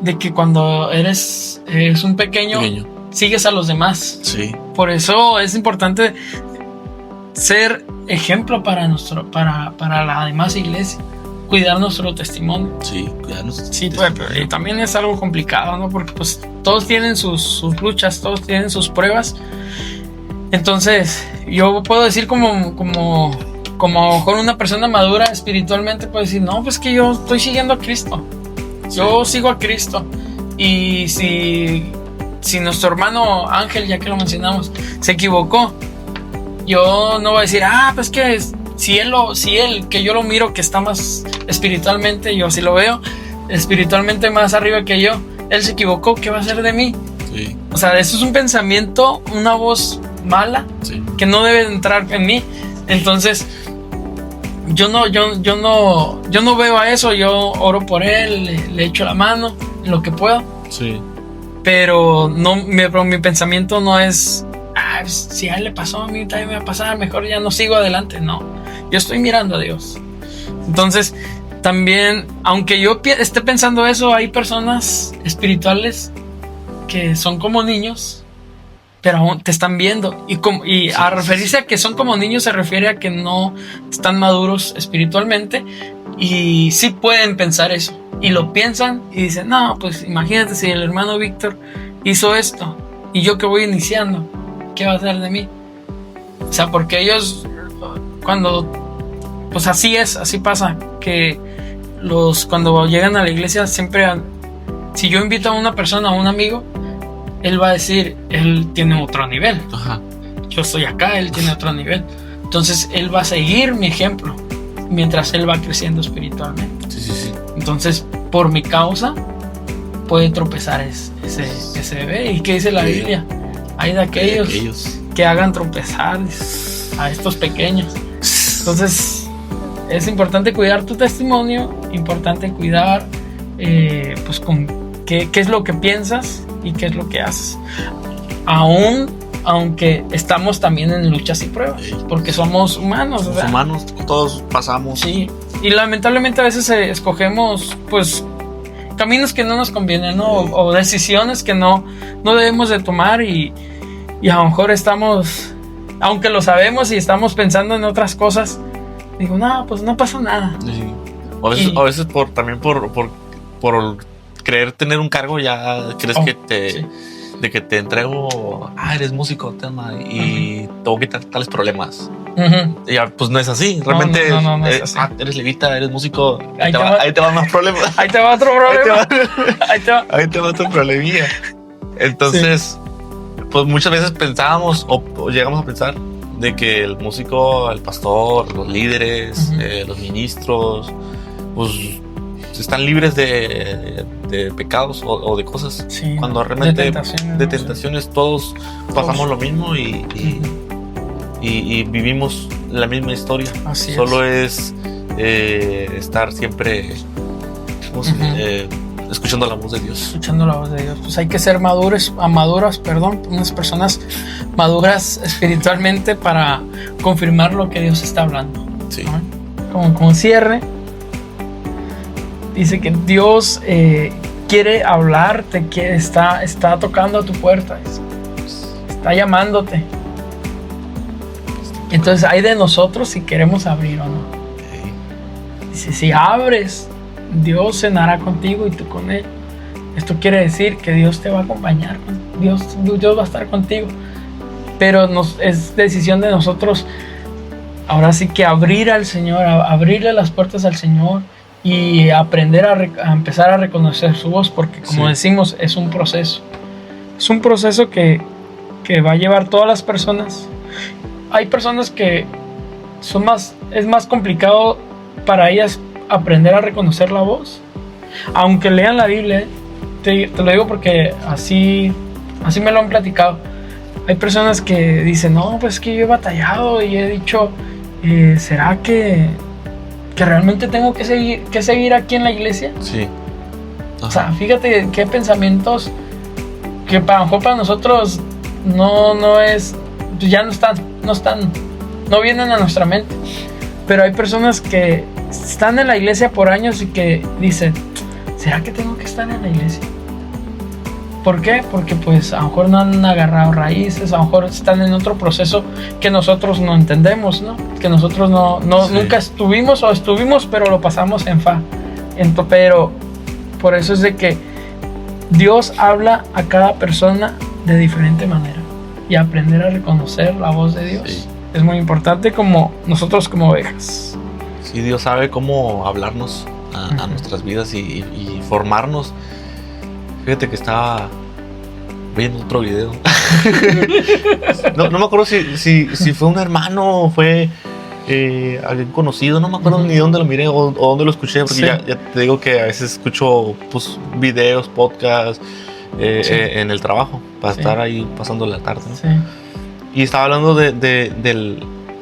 de que cuando eres un pequeño, sigues a los demás. Sí. Por eso es importante ser ejemplo para la demás iglesia, cuidar nuestro testimonio. Sí, cuidarnos. Sí, pues, pero también es algo complicado, ¿no? Porque pues todos tienen sus luchas, todos tienen sus pruebas. Entonces, yo puedo decir como a lo mejor una persona madura espiritualmente puede decir, no, pues que yo estoy siguiendo a Cristo. Yo sigo a Cristo. Y si nuestro hermano Ángel, ya que lo mencionamos, se equivocó, yo no voy a decir, pues que si él, que yo lo miro que está más espiritualmente, yo sí lo veo espiritualmente más arriba que yo, él se equivocó, ¿qué va a hacer de mí? Sí. O sea, eso es un pensamiento, una voz mala, Sí. que no debe entrar en mí. Entonces, yo no veo a eso. Yo oro por él, le echo la mano en lo que puedo. Sí. Pero mi pensamiento no es, si a él le pasó, a mí también me va a pasar, mejor ya no sigo adelante. No, yo estoy mirando a Dios. Entonces, también, aunque yo esté pensando eso, hay personas espirituales que son como niños, pero aún te están viendo. Y a referirse a que son como niños se refiere a que no están maduros espiritualmente, y sí pueden pensar eso. Y lo piensan y dicen, no, pues imagínate si el hermano Víctor hizo esto y yo que voy iniciando, ¿qué va a hacer de mí? O sea, porque ellos pues así pasa, que cuando llegan a la iglesia siempre, si yo invito a una persona, a un amigo, él va a decir, él tiene otro nivel. Ajá. Yo estoy acá, él tiene otro nivel. Entonces él va a seguir mi ejemplo mientras él va creciendo espiritualmente. Sí. Entonces, por mi causa, puede tropezar ese bebé. ¿Y qué dice la Biblia? Hay de aquellos que hagan tropezar a estos pequeños. Entonces, es importante cuidar tu testimonio, importante cuidar pues con qué es lo que piensas y qué es lo que haces. Aunque estamos también en luchas y pruebas, porque somos humanos. Somos humanos, todos pasamos. Sí. Y lamentablemente a veces escogemos pues caminos que no nos convienen, ¿no? O decisiones que no debemos de tomar, y a lo mejor estamos, aunque lo sabemos y estamos pensando en otras cosas, digo, no, pues no pasa nada. Sí. A veces también por creer tener un cargo, ya crees de que te entrego, eres músico, tema, y te voy a quitar tales problemas. Y ya, pues no es así. Realmente no es así. Eres levita, eres músico, ahí te van más problemas. Ahí te va otro problema. Ahí te va otro problemilla. Entonces, pues muchas veces pensábamos o llegamos a pensar de que el músico, el pastor, los líderes, los ministros, pues están libres de pecados o de cosas, cuando realmente de tentaciones todos pasamos lo mismo y vivimos la misma historia. Así solo es estar siempre escuchando la voz de Dios. Pues hay que ser maduras, unas personas maduras espiritualmente para confirmar lo que Dios está hablando. Sí. ¿No? Como cierre, dice que Dios quiere hablarte, está tocando a tu puerta, está llamándote. Entonces hay de nosotros si queremos abrir o no. Dice, si abres, Dios cenará contigo y tú con él. Esto quiere decir que Dios te va a acompañar, Dios va a estar contigo. Pero es decisión de nosotros ahora sí que abrir al Señor, abrirle las puertas al Señor y aprender a empezar a reconocer su voz, porque como decimos, es un proceso. Es un proceso que va a llevar todas las personas. Hay personas que es más complicado para ellas aprender a reconocer la voz, aunque lean la Biblia. Te lo digo porque así me lo han platicado. Hay personas que dicen, no, pues es que yo he batallado y he dicho, ¿será que realmente tengo que seguir aquí en la iglesia? Sí. O sea, fíjate qué pensamientos que a lo mejor para nosotros no es, ya no vienen a nuestra mente. Pero hay personas que están en la iglesia por años y que dicen, ¿será que tengo que estar en la iglesia? ¿Por qué? Porque pues a lo mejor no han agarrado raíces, a lo mejor están en otro proceso que nosotros no entendemos, ¿no? Que nosotros nunca estuvimos o estuvimos, pero lo pasamos en fa. Pero por eso es de que Dios habla a cada persona de diferente manera. y aprender a reconocer la voz de Dios. Sí. Es muy importante como nosotros como ovejas. Sí, Dios sabe cómo hablarnos a nuestras vidas y formarnos. Fíjate que estaba viendo otro video. no me acuerdo si fue un hermano o fue alguien conocido. No me acuerdo ni dónde lo miré o dónde lo escuché. Porque ya te digo que a veces escucho pues, videos, podcasts en el trabajo para estar ahí pasando la tarde, ¿no? Sí. Y estaba hablando de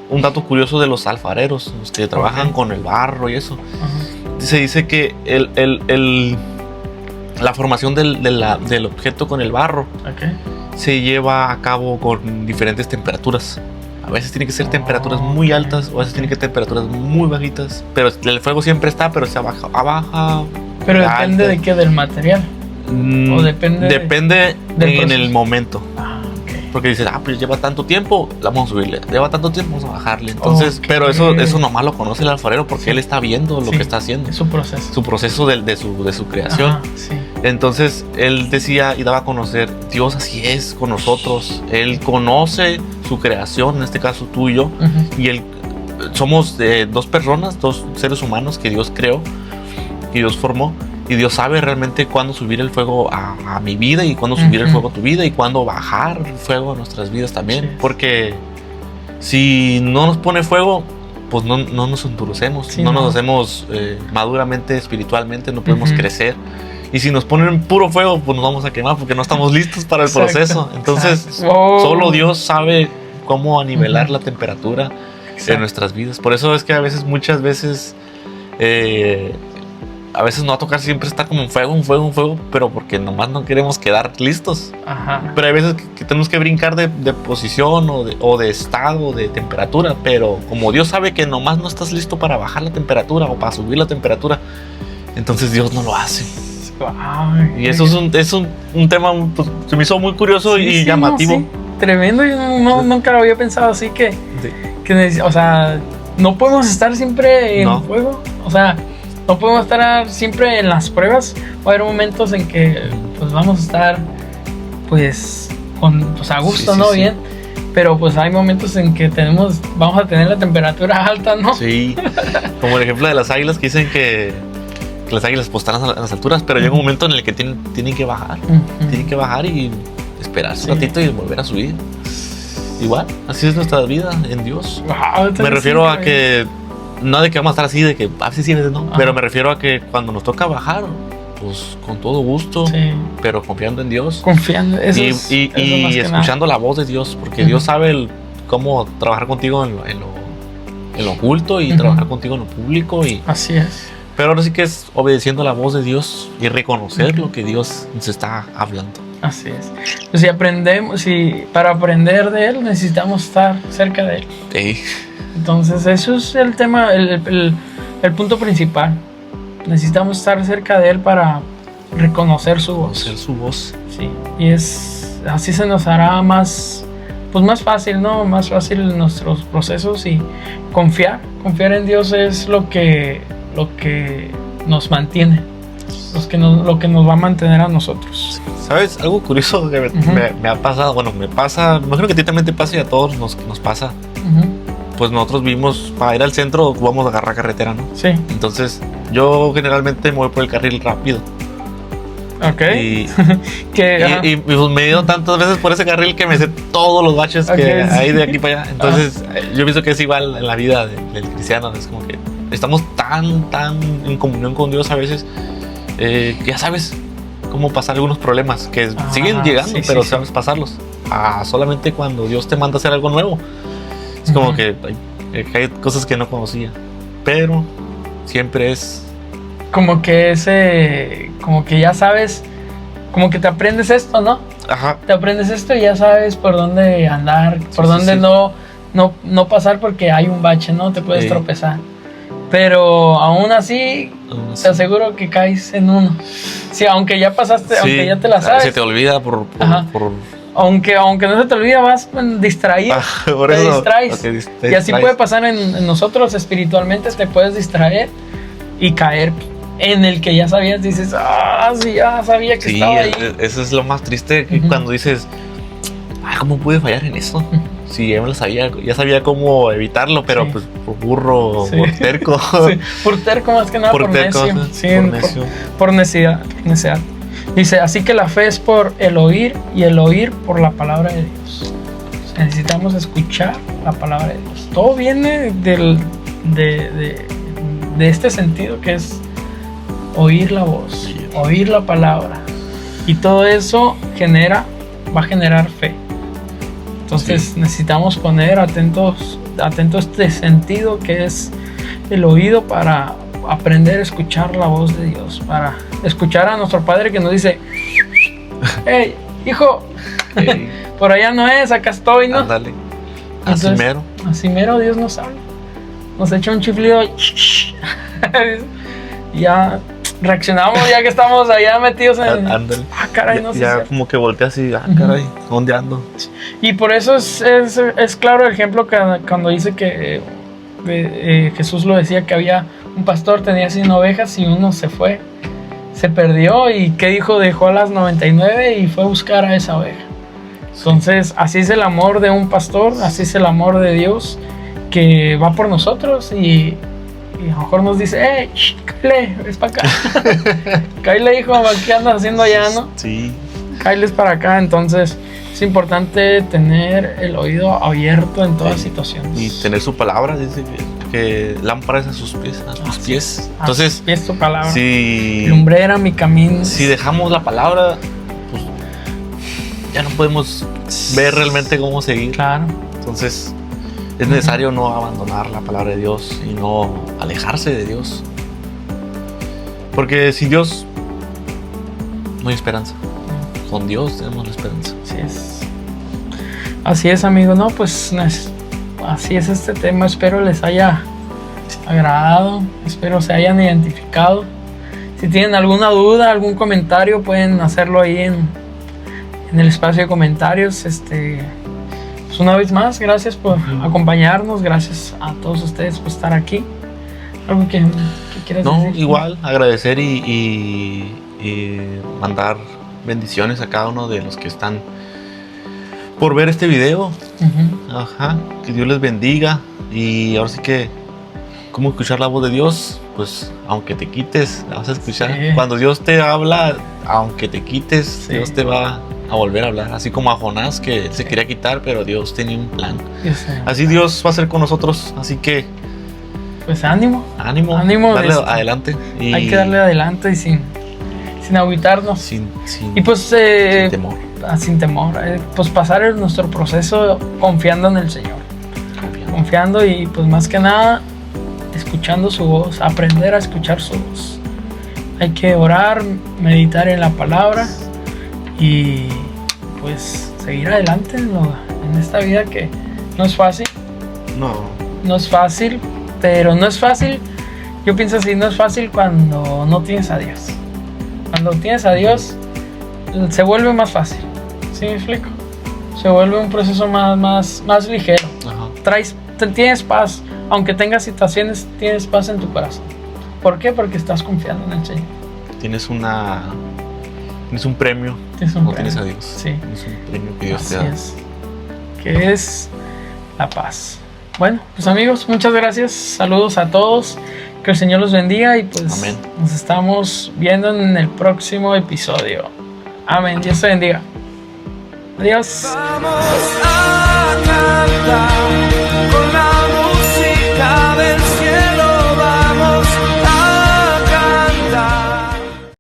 un dato curioso de los alfareros, los que trabajan con el barro y eso. Se dice que la formación del objeto con el barro se lleva a cabo con diferentes temperaturas. A veces tiene que ser temperaturas muy altas, o a veces tiene que ser temperaturas muy bajitas. Pero el fuego siempre está, pero se baja. Pero depende de qué, del material. ¿O depende en el momento? Porque dices, pues lleva tanto tiempo, la vamos a subirle. Lleva tanto tiempo, vamos a bajarle. Entonces, pero eso nomás lo conoce el alfarero porque él está viendo lo que está haciendo. Es su proceso. Su proceso de su creación. Ajá, sí. Entonces, él decía y daba a conocer, Dios así es con nosotros. Él conoce su creación, en este caso tú y yo. Y él, somos dos personas, dos seres humanos que Dios creó, que Dios formó. Y Dios sabe realmente cuándo subir el fuego a mi vida y cuándo subir el fuego a tu vida y cuándo bajar el fuego a nuestras vidas también. Sí. Porque si no nos pone fuego, pues no nos endurecemos, no nos hacemos maduramente, espiritualmente, no podemos crecer. Y si nos ponen puro fuego, pues nos vamos a quemar porque no estamos listos para el proceso. Entonces, solo Dios sabe cómo nivelar la temperatura de nuestras vidas. Por eso es que muchas veces... a veces no va a tocar siempre estar como un fuego, pero porque nomás no queremos quedar listos. Pero hay veces que tenemos que brincar de posición o de estado, de temperatura, pero como Dios sabe que nomás no estás listo para bajar la temperatura o para subir la temperatura, entonces Dios no lo hace. Y eso es un tema, pues, se me hizo muy curioso y llamativo. Tremendo, yo nunca lo había pensado así que o sea, no podemos estar siempre en fuego, o sea, no podemos estar siempre en las pruebas. Va a haber momentos en que pues vamos a estar pues a gusto, ¿no? Bien. Pero pues hay momentos en que vamos a tener la temperatura alta, ¿no? Sí. Como el ejemplo de las águilas que dicen que las águilas pues están a las alturas, pero llega un momento en el que tienen que bajar. Tienen que bajar y esperarse un ratito y volver a subir. Igual, así es nuestra vida en Dios. Me refiero a que no de que vamos a estar así, de que a veces sí, a veces no. Pero me refiero a que cuando nos toca bajar, pues con todo gusto, pero confiando en Dios. Confiando, y escuchando la voz de Dios, porque Dios sabe cómo trabajar contigo en lo oculto y trabajar contigo en lo público. Así es. Pero ahora sí que es obedeciendo la voz de Dios y reconocer lo que Dios nos está hablando. Así es. Pues para aprender de Él necesitamos estar cerca de Él. Sí. Entonces eso es el tema, el punto principal. Necesitamos estar cerca de Él para reconocer su voz. Conocer su voz. Sí. Y así se nos hará más fácil, ¿no? Más fácil nuestros procesos y confiar en Dios es lo que nos mantiene, lo que nos va a mantener a nosotros. ¿Sabes? Algo curioso que me ha pasado, bueno, me pasa, me imagino que a ti también te pasa y a todos nos pasa. Pues nosotros vimos, para ir al centro vamos a agarrar carretera, ¿no? Sí. Entonces yo generalmente me voy por el carril rápido. Ok. Y pues me he ido tantas veces por ese carril que me sé todos los baches que hay de aquí para allá. Entonces yo pienso que es igual en la vida del cristiano. Es como que estamos tan en comunión con Dios a veces que ya sabes cómo pasar algunos problemas que siguen llegando, pero sabes pasarlos. Solamente cuando Dios te manda a hacer algo nuevo. Es como que hay cosas que no conocía, pero siempre es como que como que ya sabes, como que te aprendes esto, ¿no? Ajá. Te aprendes esto y ya sabes por dónde andar, por dónde no pasar porque hay un bache, ¿no? Te puedes tropezar. Pero aún así, te aseguro que caes en uno. Sí, aunque ya pasaste, aunque ya te la sabes. Se te olvida por aunque no se te olvida, vas distraído. Te distraes. Y así puede pasar en nosotros espiritualmente. Te puedes distraer y caer en el que ya sabías. Dices, sí, ya sabía que estaba ahí. Eso es lo más triste, que cuando dices, ¿cómo pude fallar en eso? Sí, ya me lo sabía, ya sabía cómo evitarlo, pero pues por burro, por terco. Sí, por terco más que nada, por necio. Sí, por necesidad. Dice, así que la fe es por el oír y el oír por la palabra de Dios. Necesitamos escuchar la palabra de Dios. Todo viene de este sentido que es oír la voz, oír la palabra. Y todo eso va a generar fe. Entonces necesitamos poner atento este sentido que es el oído para aprender a escuchar la voz de Dios, para escuchar a nuestro Padre que nos dice, hey, hijo, por allá no es, acá estoy, ¿no? Ándale. Así mero Dios nos habla. Nos echa un chiflido y ya reaccionamos, ya que estamos allá metidos en... Ándale. Caray, no sé. Ya como que volteas y, caray, ¿dónde ando? Y por eso es claro el ejemplo cuando dice que Jesús lo decía, que había un pastor, tenía 100 ovejas y uno se perdió, y ¿qué dijo? Dejó a las 99 y fue a buscar a esa oveja. Entonces, así es el amor de un pastor, así es el amor de Dios, que va por nosotros y a lo mejor nos dice, Kyle, es para acá. Kyle, hijo, ¿qué andas haciendo allá, no? Sí. Kyle es para acá. Entonces es importante tener el oído abierto en todas situaciones. Y tener su palabra, dice que lámpara es a sus pies. Entonces, es tu palabra. Si lumbrera mi camino. Si dejamos la palabra, pues ya no podemos ver realmente cómo seguir. Claro. Entonces es necesario no abandonar la palabra de Dios y no alejarse de Dios. Porque sin Dios no hay esperanza. Con Dios tenemos la esperanza. Así es, amigo. No, pues así es este tema. Espero les haya agradado. Espero se hayan identificado. Si tienen alguna duda, algún comentario, pueden hacerlo ahí en el espacio de comentarios. Pues una vez más, gracias por acompañarnos. Gracias a todos ustedes por estar aquí. ¿Algo que quieras decir? No, igual, agradecer y mandar bendiciones a cada uno de los que están por ver este video. Que Dios les bendiga. Y ahora sí que, ¿cómo escuchar la voz de Dios? Pues aunque te quites, la vas a escuchar. Cuando Dios te habla, aunque te quites, Dios te va a volver a hablar. Así como a Jonás, que se quería quitar, pero Dios tenía un plan. Así Dios va a ser con nosotros. Así que pues ánimo, darle adelante. Hay que darle adelante y sin agüitarnos. Y pues sin temor. Sin temor. Pues pasar nuestro proceso confiando en el Señor. Confiando y pues más que nada escuchando su voz, aprender a escuchar su voz. Hay que orar, meditar en la palabra y pues seguir adelante en esta vida que no es fácil. No es fácil, pero no es fácil. Yo pienso así, no es fácil cuando no tienes a Dios. Cuando tienes a Dios se vuelve más fácil. ¿Sí me explico? Se vuelve un proceso más ligero. Tienes paz. Aunque tengas situaciones, tienes paz en tu corazón. ¿Por qué? Porque estás confiando en el Señor. Tienes un premio. Tienes a Dios. Sí. Tienes un premio que Dios te da. Que es la paz. Bueno, pues amigos, muchas gracias. Saludos a todos. Que el Señor los bendiga y pues amén. Nos estamos viendo en el próximo episodio. Amén. Dios te bendiga. Adiós. Vamos a cantar.